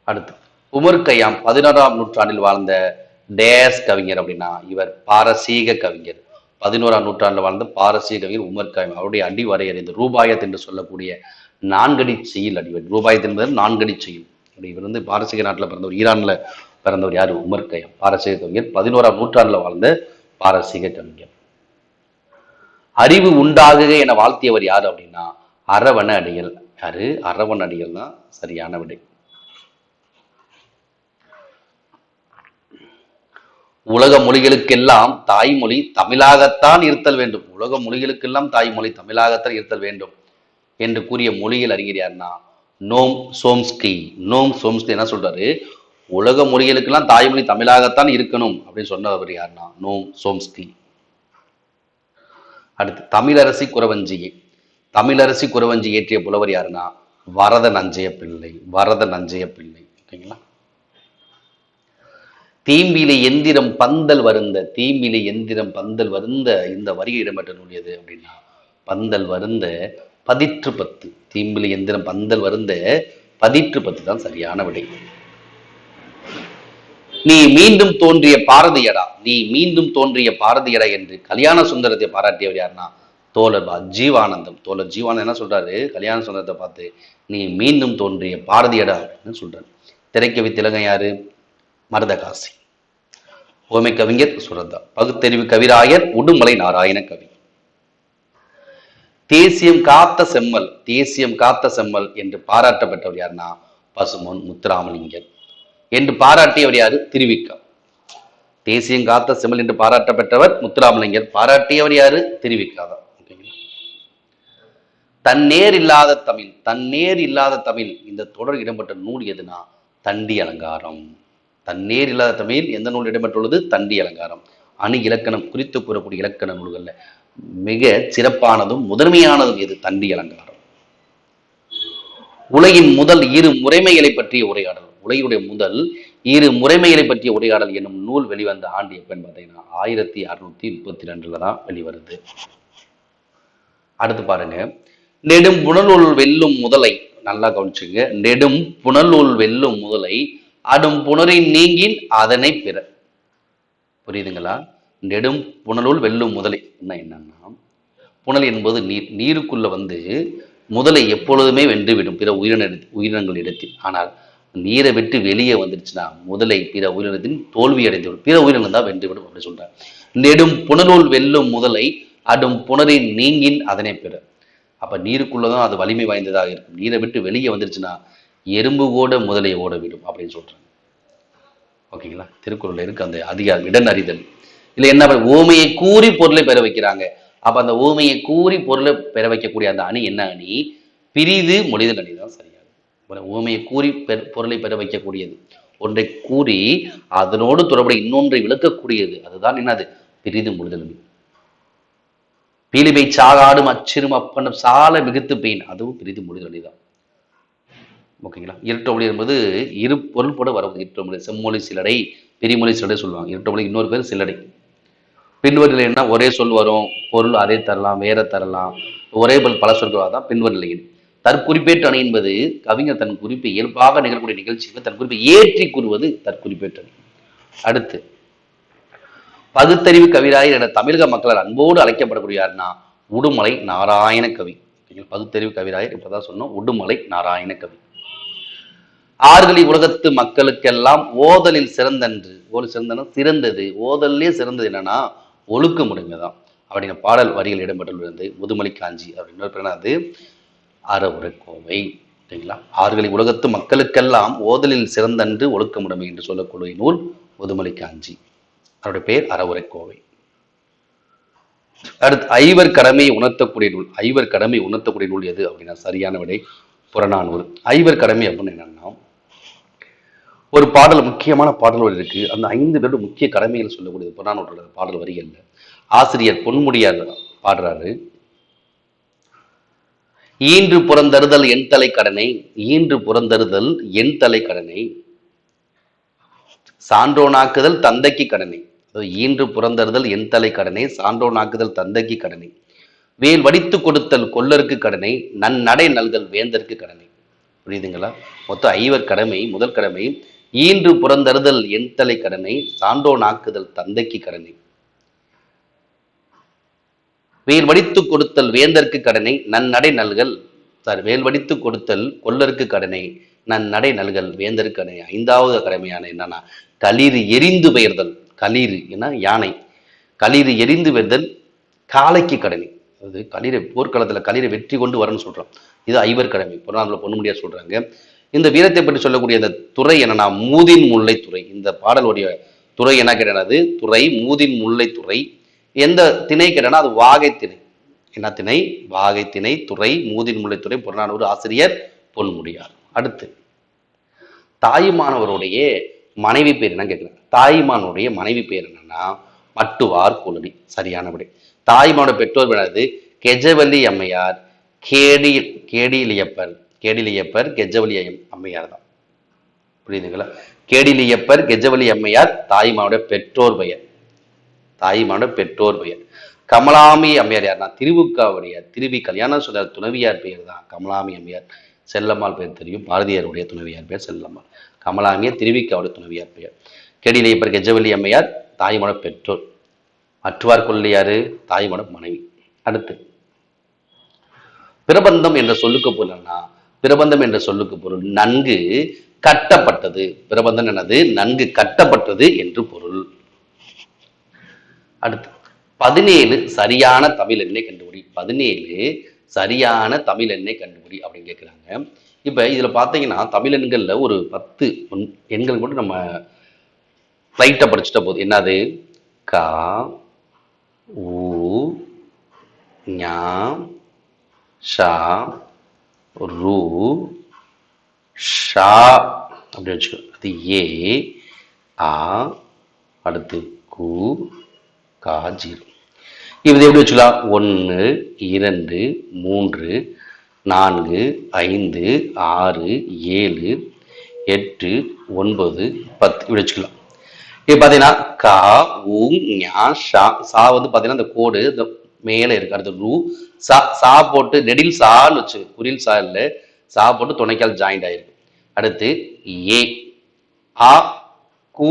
அடுத்து, உமர் கய்யாம் 11ஆம் நூற்றாண்டில் வாழ்ந்த டேஸ் கவிஞர் அப்படின்னா இவர் பாரசீக கவிஞர். 11ஆம் நூற்றாண்டில் வாழ்ந்த பாரசீக கவிஞர் உமர் கய்யாம். அவருடைய அடி வரையறை ரூபாயத் என்று சொல்லக்கூடிய 4 அடி செய்யுள் அடிவர். ரூபாயத் என்பது 4 அடி செய்யுள். இவர் பாரசீக நாட்டில் பிறந்தவர், ஈரான்ல பிறந்தவர் யாரு? Umar Khayyam. பாரசீக கவிஞர், 11ஆம் நூற்றாண்டில் வாழ்ந்த பாரசீக கவிஞர். அறிவு உண்டாகுக என வாழ்த்தியவர் யாரு அப்படின்னா அரவண அடிகள். யாரு? அரவண அடிகள் தான் சரியான விடை. உலக மொழிகளுக்கெல்லாம் தாய்மொழி தமிழாகத்தான் இருத்தல் வேண்டும். உலக மொழிகளுக்கெல்லாம் தாய்மொழி தமிழாகத்தான் இருத்தல் வேண்டும் என்று கூறிய மொழியில் அறிஞர் யாருன்னா நோம் சோம்ஸ்கி. நோம் சோம்ஸ்கி என்ன சொல்றாரு? உலக மொழிகளுக்கெல்லாம் தாய்மொழி தமிழாகத்தான் இருக்கணும் அப்படின்னு சொன்னவர் யாருன்னா நோம் சோம்ஸ்கி. அடுத்து, தமிழரசி குறவஞ்சியை. தமிழரசி குறவஞ்சி இயற்றிய புலவர் யாருன்னா வரத நஞ்சைய பிள்ளை. வரத நஞ்சைய பிள்ளை. ஓகேங்களா? தீம்பிலை எந்திரம் பந்தல் வருந்த. தீம்பிலை எந்திரம் பந்தல் வருந்த இந்த வரியை இடம்பெற்ற நூல் எது அப்படின்னா பந்தல் வருந்த பதிற்று 10. தீம்பிலை எந்திரம் பந்தல் வருந்த பதிற்று 10 தான் சரியான விடை. நீ மீண்டும் தோன்றிய பாரதியடா, நீ மீண்டும் தோன்றிய பாரதியடா என்று கல்யாண சுந்தரத்தை பாராட்டியவர் யாருன்னா தோழர் ஜீவானந்தம். தோழர் ஜீவானந்தம் என்ன சொல்றாரு? கல்யாண சுந்தரத்தை பார்த்து நீ மீண்டும் தோன்றிய பாரதியடா அப்படின்னு சொல்றாரு. திரைக்கவி திலகம் யாரு? மருதகாசி. ஓமை கவிஞர் சுரதா. பகுத்தறிவு கவிராயர் உடுமலை நாராயண கவி. தேசியம் காத்த செம்மல், தேசியம் காத்த செம்மல் என்று பாராட்டப்பட்டவர் யாருன்னா பசுமன் முத்துராமலிங்கர். என்று பாராட்டியவர் யாரு? திருவிக்கா. தேசியம் காத்த செம்மல் என்று பாராட்டப்பட்டவர் முத்துராமலிங்கர். பாராட்டியவர் யாரு? திருவிக்கா தான். தன்னேர் இல்லாத தமிழ், தன்னேர் இல்லாத தமிழ் இந்த தொடர் இடம்பெற்ற நூல் எதுனா தண்டி அலங்காரம். தன்னேர் இல்லாத தமிழ் எந்த நூல் இடம்பெற்றுள்ளது? தண்டி அலங்காரம். அணு இலக்கணம் குறித்து கூறக்கூடிய இலக்கண நூல்கள்ல மிக சிறப்பானதும் முதன்மையானதும் எது? தண்டி அலங்காரம். உலகின் முதல் 2 முறைமைகளை பற்றிய உரையாடல். உலகினுடைய முதல் 2 முறைமைகளை பற்றிய உரையாடல் என்னும் நூல் வெளிவந்த ஆண்டு எப்பன்னு பார்த்தீங்கன்னா 1632 தான் வெளிவருது. அடுத்து பாருங்க, நெடும் புனலுள் வெல்லும் முதலை. நல்லா கவனிச்சுங்க. நெடும் புனலுள் வெல்லும் முதலை அடும் புணரின் நீங்கின் அதனை பிற. புரியுதுங்களா? நெடும் புனலுள் வெல்லும் முதலை என்னன்னா புனல் என்பது நீர். நீருக்குள்ள முதலை எப்பொழுதுமே வென்றுவிடும் பிற உயிரினங்கள் இடத்தில். ஆனால் நீரை விட்டு வெளியே வந்துருச்சுன்னா முதலை பிற உயிரினத்தின் தோல்வி அடைந்துவிடும், பிற உயிரினம் தான் வென்றுவிடும் அப்படின்னு சொல்றாங்க. நெடும் புனலுள் வெல்லும் முதலை அடும் புணரின் நீங்கின் அதனை பிற. அப்ப நீருக்குள்ளதான் அது வலிமை வாய்ந்ததாக இருக்கும். நீரை விட்டு வெளியே வந்துருச்சுன்னா எறும்பு கூட முதலை ஓட விடும் அப்படின்னு சொல்றாங்க. ஓகேங்களா? திருக்குறள் இருக்கு அந்த அதிகாரம் இடன் அறிதல். இல்ல என்ன ஊமையை கூறி பொருளை பெற வைக்கிறாங்க. அப்ப அந்த ஊமையை கூறி பொருளை பெற வைக்கக்கூடிய அந்த அணி என்ன அணி? பிரிது மொழிதல் அணி தான் சரியாது. ஊமையை கூறி பொருளை பெற வைக்கக்கூடியது, ஒன்றை கூறி அதனோடு தொடர்புடைய இன்னொன்றை விளக்கக்கூடியது, அதுதான் என்னது? பிரிது மொழிதல் அணி. பீலிபை சாகாடும் அச்சிறும் அப்பனும் சால மிகுத்து பெயின், அதுவும் பிரிது மொழிதல் அணிதான். ஓகேங்களா? இரட்டை மொழி என்பது இரு பொருள் போட வரும். இரட்டை மொழி செம்மொழி சிலடை, பெரியமொழி சிலடை சொல்லுவாங்க. இரட்டை மொழி இன்னொரு பேர் சிலடை. பின்வரில் என்ன ஒரே சொல் வரும், பொருள் அதே தரலாம், வேற தரலாம், ஒரே பல சொற்கள் தான் பின்வரில். தற்குறிப்பேற்று அணி என்பது கவிஞர் தன் குறிப்பை இயல்பாக நிகழக்கூடிய நிகழ்ச்சிக்கு தன் குறிப்பை ஏற்றி கூறுவது தற்குறிப்பேற்று அணி. அடுத்து பகுத்தறிவு கவிராயர் என தமிழக மக்களால் அன்போடு அழைக்கப்படக்கூடிய யாருன்னா உடுமலை நாராயண கவி. பகுத்தறிவு கவிராயர் இப்பதான் சொன்னோம், உடுமலை நாராயண கவி. ஆறுகளி உலகத்து மக்களுக்கெல்லாம் ஓதலில் சிறந்தன்று, சிறந்தது, ஓதல்லே சிறந்தது என்னன்னா ஒழுக்க முறைமைதான் அப்படிங்கிற பாடல் வரிகள் இடம்பெற்றுள்ளது முதுமலை காஞ்சி அப்படின்னு. அது அறவுரை கோவை. சரிங்களா? ஆறுகளி உலகத்து மக்களுக்கெல்லாம் ஓதலில் சிறந்தன்று ஒழுக்கமுடைமை என்று சொல்லக்கூடிய நூல் முதுமலை காஞ்சி. அவருடைய பேர் அறவுரை கோவை. அடுத்து ஐவர் கடமையை உணர்த்தக்கூடிய நூல். ஐவர் கடமை உணர்த்தக்கூடிய நூல் எது அப்படின்னா சரியான விடை புறநானூறு. ஐவர் கடமை அப்படின்னு என்னன்னா ஒரு பாடல், முக்கியமான பாடல் வரி இருக்கு. அந்த 5 பேரோட முக்கிய கடமைகள் சொல்லக்கூடியது புறநானூற்றோட பாடல் வரிகள்ல. ஆசிரியர் பொன்முடியார் பாடுறாரு. ஈன்று புறந்தருதல் என் தலை கடனை, ஈன்று புறந்தருதல் என் தலை கடனை, சான்றோனாக்குதல் தந்தைக்கு கடனை. ஈன்று புறந்தருதல் என் தலை கடனை, சான்றோனாக்குதல் தந்தைக்கு கடனை, வேல் வடித்து கொடுத்தல் கொல்லருக்கு கடனை, நன்னடை நல்கல் வேந்தருக்கு கடனை. புரியுதுங்களா? மொத்தம் 5 கடமை. முதல் கடமை ஈன்று புறந்தருதல் என் தலை கடனை, சான்றோனாக்குதல் தந்தைக்கு கடனை, வேல் வடித்து கொடுத்தல் வேந்தற்கு கடனை, நன்னடை நல்கல் வேல் வடித்து கொடுத்தல் கொல்லருக்கு கடனை, நன்னடை நல்கல் வேந்தருக்கு கடனை. 5வது கடமையான என்னன்னா களிறு எரிந்து பெயர்தல். களிறு ஏன்னா யானை, களிறு எரிந்து பெயர்தல் காளைக்கு கடனை. அது களிரை போர்க்களத்துல களிரை வெற்றி கொண்டு வரணும்னு சொல்றோம். இது 5 கடமை. புறநானூறுல பொன்முடியார் சொல்றாங்க. இந்த வீரத்தை பற்றி சொல்லக்கூடிய இந்த துறை என்னன்னா மூதின் முல்லை துறை. இந்த பாடலுடைய துறை என்ன கேட்டது? துறை மூதின் முல்லை துறை. எந்த திணை கேட்டனா அது வாகை திணை. என்ன திணை? வாகை திணை. துறை மூதின் முல்லை துறை. புறநானூறு. ஆசிரியர் பொன்முடியார். அடுத்து தாயுமானவருடைய மனைவி பேர் என்ன கேட்கிறேன்? தாயுமானுடைய மனைவி பேர் என்னன்னா மட்டுவார் குழலி. சரியான விடை. தாயுமானோட பெற்றோர் என்னது? கெஜவல்லி அம்மையார், கேடிலியப்பர். கேடிலியப்பர் கெஜவலி அம்மையார் தான். புரியுதுங்களா? கேடிலியப்பர் கெஜவலி அம்மையார் தாயுமானோட பெற்றோர் பெயர். தாயுமானோட பெற்றோர் பெயர். கமலாமி அம்மையார் யாருன்னா திருவுக்காவுடையார். திருவி கல்யாணம் சொல்ற துணவியார் பெயர் தான் கமலாமி அம்மையார். செல்லம்மாள் பேர் தெரியும். பாரதியாருடைய துணவியார் பேர் செல்லம்மாள். கமலாமியார் திருவிக்காவுடைய துணவியார் பெயர். கேடிலியப்பர் கெஜவல்லி அம்மையார் தாயுமான பெற்றோர். அற்றுவார் கொள்ளையாரு தாயுமான மனைவி. அடுத்து பிரபந்தம் என்ற சொல்லுக்கு பொருள்னா பிரபந்தம் என்ற சொல்லுக்கு பொருள் நன்கு கட்டப்பட்டது. பிரபந்தம் என்னது? நன்கு கட்டப்பட்டது என்று பொருள். அடுத்து 17 சரியான தமிழ் எண்ணை கண்டுபிடி. 17 சரியான தமிழ் எண்ணை கண்டுபிடி அப்படின்னு கேட்கிறாங்க. இப்ப இதுல பாத்தீங்கன்னா தமிழ் எண்கள்ல ஒரு 10 எண்கள் மட்டும் நம்ம லைட்டா படிச்சுட்ட போது என்னது? கா ஊ ஞா ஷா ரூ ஷா அப்படின்னு வச்சுக்கோ. அது ஏ ஆ அடுத்து கு கா ஜீரோ. இது எப்படி வச்சுக்கலாம்? 1 2 3 4 5 6 7 8 9 10 இப்படி வச்சுக்கலாம். இப்போ பார்த்தீங்கன்னா கா ஊ ஞா ஷா. சா வந்து பார்த்தீங்கன்னா இந்த கோடு இந்த மேலே இருக்கு. அடுத்து ரூ சா. சா போட்டு நெடில் சான்னு வச்சு, குறில் சா இல்லை, சா போட்டு துணைக்கால் ஜாயிண்ட் ஆயிருக்கு. அடுத்து ஏ ஆ கு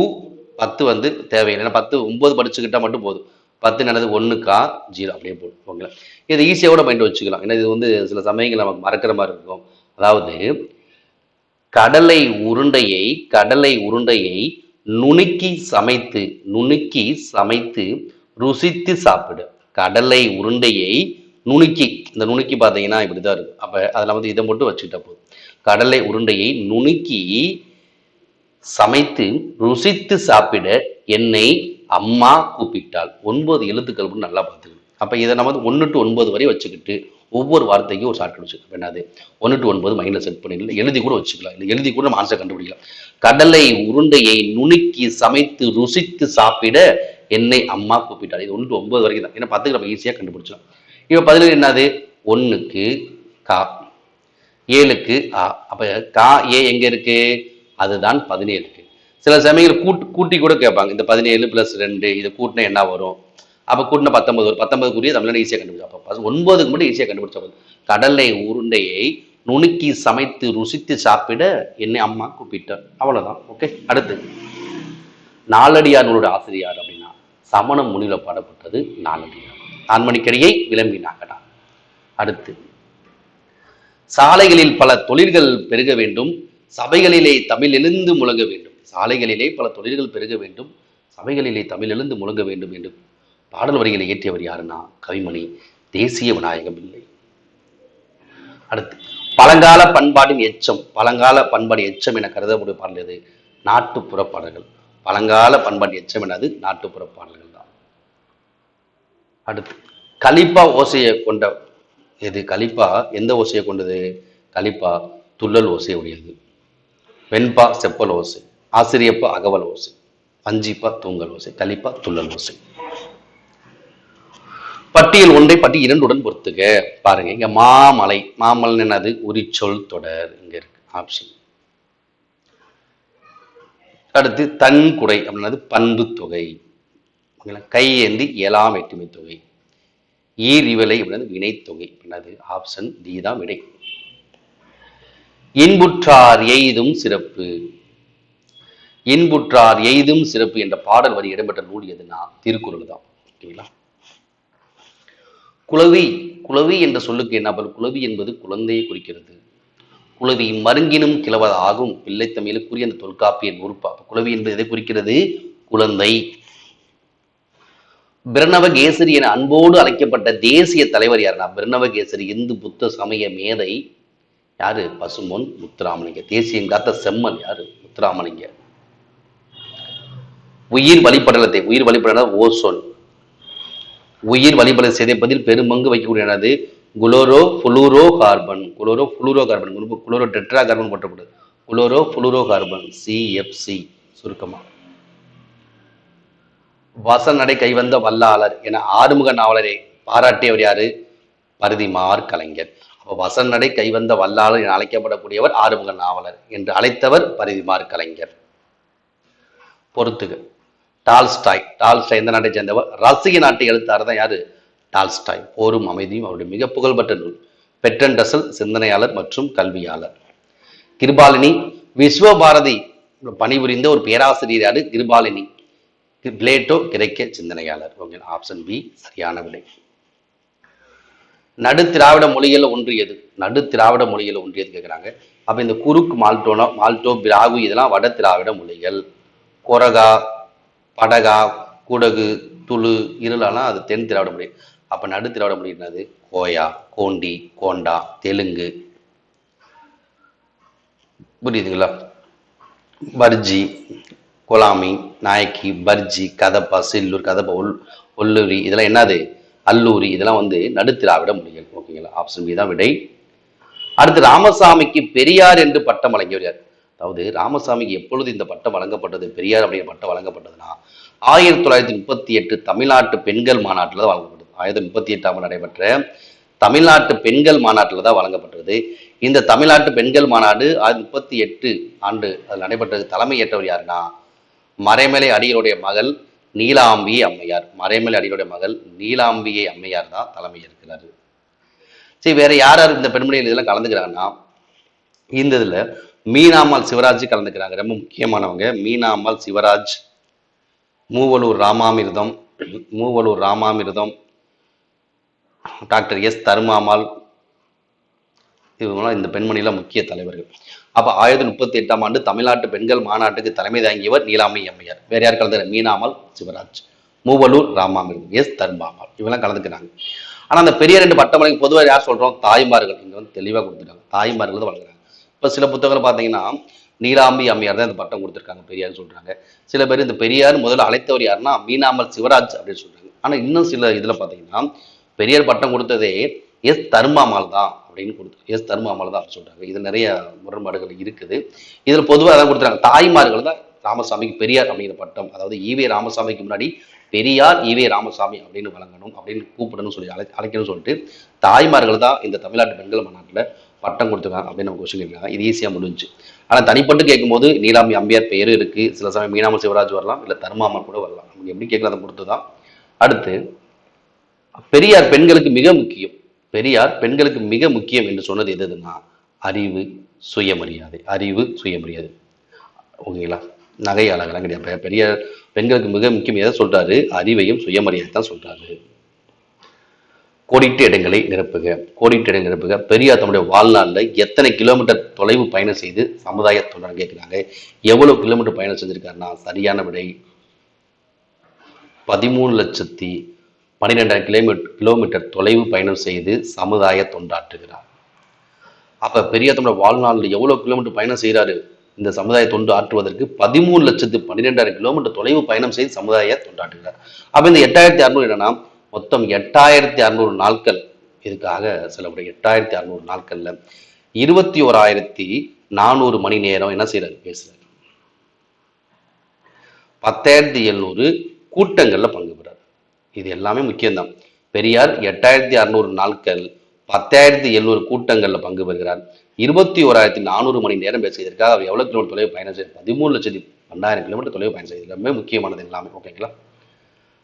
10 வந்து தேவையில்லை. ஏன்னா 10 9 படிச்சுக்கிட்டா மட்டும் போதும். 10 என்னது? 1 கா 0 அப்படியே போட்டு. இது ஈஸியாக கூட மைண்ட் வச்சுக்கலாம். ஏன்னா இது வந்து சில சமயங்கள் நமக்கு மறக்கிற மாதிரி இருக்கும். அதாவது கடலை உருண்டையை நுணுக்கி சமைத்து ருசித்து சாப்பிடு. கடலை உருண்டையை நுணுக்கி, இந்த நுணுக்கி பார்த்தீங்கன்னா இப்படிதான் இருக்கும். அப்ப அதில் வந்து இதை மட்டும் வச்சுக்கிட்டா போதும். கடலை உருண்டையை நுணுக்கி சமைத்து ருசித்து சாப்பிட என்னை அம்மா கூப்பிட்டாள். 9 எழுத்துக்கள் மட்டும் நல்லா பார்த்துக்கணும். அப்ப இதை நம்ம 1 to 9 வரை வச்சுக்கிட்டு ஒவ்வொரு வார்த்தைக்கும் ஒரு ஷார்ட்கட் வச்சுக்கலாம். என்னது? 1 to 9 மைண்ட்ல செட் பண்ணிடலாம். எழுதி கூட வச்சுக்கலாம். இல்லை எழுதி கூட நம்ம ஆன்சர் கண்டுபிடிக்கலாம். கடலை உருண்டையை நுணுக்கி சமைத்து ருசித்து சாப்பிட என்னை அம்மா கூப்பிட்டாள். இது 1 to 9 வரைக்கும் தான். ஏன்னா 10க்கு நம்ம ஈஸியாக கண்டுபிடிச்சோம். இப்ப 17 என்னது? 1க்கு கா, 7க்கு ஆ. அப்ப கா ஏ எங்க இருக்கு? அதுதான் 17க்கு. சில சமயங்கள் கூட்டி கூட கேட்பாங்க. இந்த 17 + 2 இதை கூட்டினா என்ன வரும்? அப்போ கூட்டின 19 ஒரு 19க்குரிய தமிழனை ஈஸியாக கண்டுபிடிச்சா. அப்போ 9க்கு மட்டும் ஈஸியாக கண்டுபிடிச்சா. கடலை உருண்டையை நுணுக்கி சமைத்து ருசித்து சாப்பிட என்னை அம்மா கூப்பிட்டார். அவ்வளவுதான். ஓகே. அடுத்து நாலடியார் நூலோட ஆசிரியர் அப்படின்னா சமண முனியில பாடப்பட்டது நாலடியார். நான்மணிக்கடியை விளம்பினாங்கடா. அடுத்து சாலைகளில் பல தொழில்கள் பெருக வேண்டும், சபைகளிலே தமிழ் எழுந்து முழங்க வேண்டும். சாலைகளிலே பல தொழில்கள் பெருக வேண்டும், சபைகளிலே தமிழ் எழுந்து முழங்க வேண்டும் என்று பாடல் வரிகளை இயற்றியவர் யாருன்னா கவிமணி தேசிய விநாயகம் பிள்ளை. அடுத்து பழங்கால பண்பாட்டின் எச்சம், பழங்கால பண்பாடு எச்சம் என கருதக்கூடிய பாடல் எது? நாட்டுப்புற பாடல்கள். பழங்கால பண்பாட்டு எச்சம் என்னது? நாட்டுப்புற பாடல்கள் தான். அடுத்து கலிப்பா ஓசையை கொண்ட எது? கலிப்பா எந்த ஓசையை கொண்டது? கலிப்பா துள்ளல் ஓசை உடையது. வெண்பா செப்பல் ஓசை, ஆசிரியப்பா அகவல் ஓசை, வஞ்சிப்பா தூங்கல் ஓசை, கலிப்பா துள்ளல் ஓசை. பட்டியல் ஒன்றை பட்டி இரண்டுடன் பொறுத்துக. பாருங்க, இங்க மாமலை, மாமலை என்னது? உரிச்சொல் தொடர் இங்க இருக்கு ஆப்ஷன். அடுத்து தன்குடை அப்படின்னது பண்பு தொகை. கையேந்தி ஏழாம் எட்டுமை தொகை. ஈரிவலை அப்படின்னது வினைத்தொகை. என்னது? ஆப்ஷன் டி தான் விடை. இன்புற்றார் எய்தும் சிறப்பு, இன்புற்றார் எய்தும் சிறப்பு என்ற பாடல் வரி இடம்பெற்ற நூல் எதுனா திருக்குறள் தான். ஓகேங்களா? குளவி, குளவி என்ற சொல்லுக்கு என்ன பொருள்? குளவி என்பது குழந்தையை குறிக்கிறது. குளவி மருங்கினும் கிளவது ஆகும் பிள்ளை தமிழுக்குரிய அந்த தொல்காப்பிய நூற்பா. குளவி என்பது எதை குறிக்கிறது? குழந்தை. பிரணவகேசரி என அன்போடு அழைக்கப்பட்ட தேசிய தலைவர் யாருன்னா பிரணவகேசரி இந்து புத்த சமய மேதை யாரு? பசும்பொன் முத்துராமலிங்க. தேசியம் காத்த செம்மல் யாரு? முத்துராமலிங்க. உயிர் வழிபடலத்தை, உயிர் வழிபடல ஓசோன், உயிர் வழிபட சிதைப்பதில் பெரும்பங்கு வைக்கக்கூடியது chlorofluorocarbon. Chlorofluorocarbon, chloro tetra carbon போட்டப்படுது. குளோரோ புளூரோ கார்பன், சிஎஃப்சி சுருக்கமா. வசநடை கைவந்த வல்லாளர் என ஆறுமுக நாவலரை பாராட்டியவர் யாரு? பரிதிமார் கலைஞர். அப்போ வசநடை கைவந்த வல்லாளர் என அழைக்கப்படக்கூடியவர் ஆறுமுக நாவலர் என்று அழைத்தவர் பரிதிமார் கலைஞர். பொறுத்துக. டால்ஸ்டாய், டால்ஸ்டாய் எந்த நாட்டை சேர்ந்தவர்? ரசிக நாட்டை எழுத்தாளர் தான் யாரு? டால்ஸ்டாய். போரும் அமைதியும் அவருடைய மிக புகழ்பெற்ற நூல். பெட்டன் ரசல் சிந்தனையாளர் மற்றும் கல்வியாளர். கிருபாலினி, விஸ்வபாரதி பணிபுரிந்த ஒரு பேராசிரியர் யாரு? கிருபாலினி. பிளேட்டோ கிரேக்க சிந்தனையாளர். ஆப்ஷன் பி சரியான விடை. நடு திராவிட மொழிகள் ஒன்றியது, நடு திராவிட மொழிகள் ஒன்றியது கேட்குறாங்க. அப்ப இந்த குறுக்கு மால்டோனா, மால்டோ, பிராகு இதெல்லாம் வட திராவிட மொழிகள். கொரகா, படகா, குடகு, துளு, இருளாலாம் அது தென் திராவிட மொழி. அப்ப நடு திராவிட மொழி என்னது? கோயா, கோண்டி, கோண்டா, தெலுங்கு. புரியுதுங்களா? பர்ஜி, கொலாமி, நாயக்கி, பர்ஜி, கதப்பா, சில்லூர், கதப்பா, ஒல்லூரி இதெல்லாம் என்னது? அல்லூரி. இதெல்லாம் வந்து நடு திராவிட மொழிகள். ஓகேங்களா? ஆப்ஷன் பி தான் விடை. அடுத்து ராமசாமிக்கு பெரியார் என்று பட்டம் வழங்கியவர் யார்? அதாவது ராமசாமிக்கு எப்பொழுது இந்த பட்டம் வழங்கப்பட்டது, பெரியார் அப்படிங்கிற பட்டம் வழங்கப்பட்டதுன்னா 1938 தமிழ்நாட்டு பெண்கள் மாநாட்டில் தான் வழங்கப்பட்டது. 1938 நடைபெற்ற தமிழ்நாட்டு பெண்கள் மாநாட்டில் தான் வழங்கப்பட்டது. இந்த தமிழ்நாட்டு பெண்கள் மாநாடு 1938 ஆண்டு அது நடைபெற்றது. தலைமை ஏற்றவர் யாருன்னா மறைமலை அடிகளுடைய மகள் நீலாம்பிகை அம்மையார். மறைமலை அடிகளுடைய மகள் நீலாம்பிகை அம்மையார் தான் தலைமை ஏற்கிறாரு. சரி, வேற யார் யார் இந்த பெண்மணிகள் இதெல்லாம் கலந்துக்கிறாங்கன்னா இந்த இதுல மீனாம்மாள் சிவராஜ் கலந்துக்கிறாங்க. ரொம்ப முக்கியமானவங்க மீனாம்மாள் சிவராஜ், மூவலூர் ராமாமிர்தம், மூவலூர் ராமாமிர்தம், டாக்டர் எஸ் தருமாம்மாள், இவங்களாம் இந்த பெண்மணியெல்லாம் முக்கிய தலைவர்கள். அப்ப 1938 ஆண்டு தமிழ்நாட்டு பெண்கள் மாநாட்டுக்கு தலைமை தாங்கியவர் நீலாம்பிகை அம்மையார். வேற யார் கலந்துக்கிறாங்க? மீனாம்மாள் சிவராஜ், மூவலூர் ராமாமிர்தம், எஸ் தருமாம்மாள் இவங்கெல்லாம் கலந்துக்கிறாங்க. ஆனா அந்த பெரிய ரெண்டு பட்டமளிக்கு பொதுவாக யார் சொல்றோம்? தாய்மார்கள். இங்க வந்து தெளிவா கொடுத்துருக்காங்க, தாய்மார்கள் தான் வழங்குறாங்க. இப்ப சில புத்தகங்கள் பாத்தீங்கன்னா நீலாம்பி அம்மையார் தான் இந்த பட்டம் கொடுத்துருக்காங்க, பெரியார் சொல்றாங்க. சில பேர் இந்த பெரியார் முதல்ல அழைத்தவர் யாருன்னா மீனாம்மாள் சிவராஜ் அப்படின்னு சொல்றாங்க. ஆனா இன்னும் சில இதுல பாத்தீங்கன்னா பெரியார் பட்டம் கொடுத்ததே எஸ் தருமாம்மாள் தான் அப்படின்னு கொடுத்து எஸ் தருமாம்மாள் தான் சொல்றாங்க. இது நிறைய முரண்பாடுகள் இருக்குது. இதுல பொதுவாக அதான் கொடுத்துறாங்க, தாய்மார்கள் தான் ராமசாமிக்கு பெரியார் அப்படிங்கிற பட்டம், அதாவது ஈவே ராமசாமிக்கு முன்னாடி பெரியார் ஈவே ராமசாமி அப்படின்னு வழங்கணும், அப்படின்னு கூப்பிடணும்னு சொல்லி அழைக்கணும்னு சொல்லிட்டு தாய்மார்கள் தான் இந்த தமிழ்நாட்டு பெண்கள் மாநாட்டில் பட்டம் கொடுத்துருக்காங்க அப்படின்னு நம்ம கொஸ்டின் கேட்குறாங்க. இது ஈஸியாக முடிஞ்சு. ஆனால் தனிப்பட்டு கேட்கும்போது நீலாம்பி அம்மையார் பேரும் இருக்கு, சில சமயம் மீனாம்மாள் சிவராஜ் வரலாம், இல்லை தருமாம்மாள் கூட வரலாம். நமக்கு எப்படி கேட்கலாம் அதை பொறுத்து தான். அடுத்து பெரியார் பெண்களுக்கு மிக முக்கியம். பெரியார் பெண்களுக்கு மிக முக்கியம் என்று சொன்னது எதுன்னா அறிவு, சுயமரியாதை. அறிவு, சுயமரியாதை. ஓகேங்களா? நகை அழகெல்லாம் கிடையாது. பெரியார் பெண்களுக்கு மிக முக்கியம் எதை சொல்றாரு? அறிவையும் சுயமரியாதை தான் சொல்றாரு. கோடிட்டு இடங்களை நிரப்புக. கோடிட்டு இடங்களை நிரப்புக. பெரியார் தம்முடைய வாழ்நாளில் எத்தனை கிலோமீட்டர் தொலைவு பயணம் செய்து சமுதாய தொண்டர் கேட்கிறாங்க. எவ்வளவு கிலோமீட்டர் பயணம் செஞ்சிருக்காருன்னா சரியான விடை 13,12,000 கிலோமீட்டர் தொலைவு பயணம் செய்து சமுதாய தொண்டாற்றுகிறார். அப்ப பெரியார் தம்முடைய வாழ்நாளில் எவ்வளவு கிலோமீட்டர் பயணம் செய்யறாரு இந்த சமுதாய தொண்டு ஆற்றுவதற்கு? 13,12,000 கிலோமீட்டர் தொலைவு பயணம் செய்து சமுதாய தொண்டாற்றுகிறார். அப்ப இந்த 8,600 என்னன்னா மொத்தம் 8,600 நாட்கள் இதுக்காக செலவுடைய 8,600 நாட்கள்ல 21,400 மணி நேரம் என்ன செய்யறாரு? பேசுறாரு. 10,700 கூட்டங்கள்ல பங்கு பெறாரு. இது எல்லாமே முக்கியம்தான். பெரியார் 8,600 நாட்கள் 10,700 கூட்டங்கள்ல பங்கு பெறுகிறார். 21,400 மணி நேரம் பேசுவதற்காக அவர் எவ்வளவு கிலோமீட்டர் தொலைவு பயணம் செய்ய? 13,12,000 கிலோமீட்டர் தொலைவு பயணம் செய்து எல்லாமே முக்கியமானது எல்லாமே. ஓகேங்களா?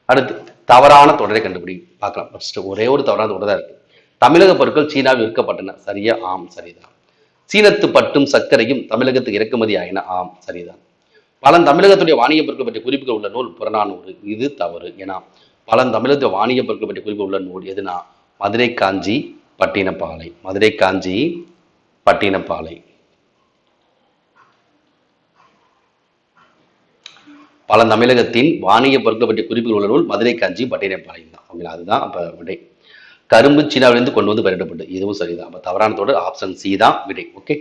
அடுத்து தவறான தொடரை கண்டுபிடி பார்க்கலாம். ஃபர்ஸ்ட் ஒரே ஒரு தவறான தொடர் தான் இருக்கு. தமிழக பொருட்கள் சீனாவில் விற்கப்பட்டன. சரியா? ஆம், சரிதான். சீனத்து பட்டும் சர்க்கரையும் தமிழகத்துக்கு இறக்குமதி ஆயின. ஆம், சரிதான். தமிழகத்துடைய வாணிய பொருட்கள் பற்றிய குறிப்புகள் உள்ள நூல் புறநானூறு. இது தவறு. ஏன்னா தமிழகத்துடைய வாணிய பொருட்கள் பற்றிய குறிப்பு உள்ள நூல் எதுனா மதுரை காஞ்சி பட்டினப்பாலை. மதுரை காஞ்சி பட்டினப்பாலை. தமிழகத்தின் வாணிய பொருட்கள் பற்றிய குறிப்புகள் உள்ள நூல் மதுரை காஞ்சி பட்டினப்பாலை தான். ஓகேங்களா? அதுதான் அப்ப விடை. கரும்பு சீனாவிலிருந்து கொண்டு வந்து பயிரிடப்பட்டது. இதுவும் சரிதான். அப்ப தவறான தொடர் ஆப்ஷன் சி தான் விடை. ஓகே,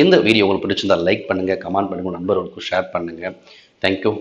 இந்த வீடியோ உங்களுக்கு பிடிச்சிருந்தா லைக் பண்ணுங்க, கமெண்ட் பண்ணுங்க, நண்பர்களுக்கும் ஷேர் பண்ணுங்க. தேங்க்யூ.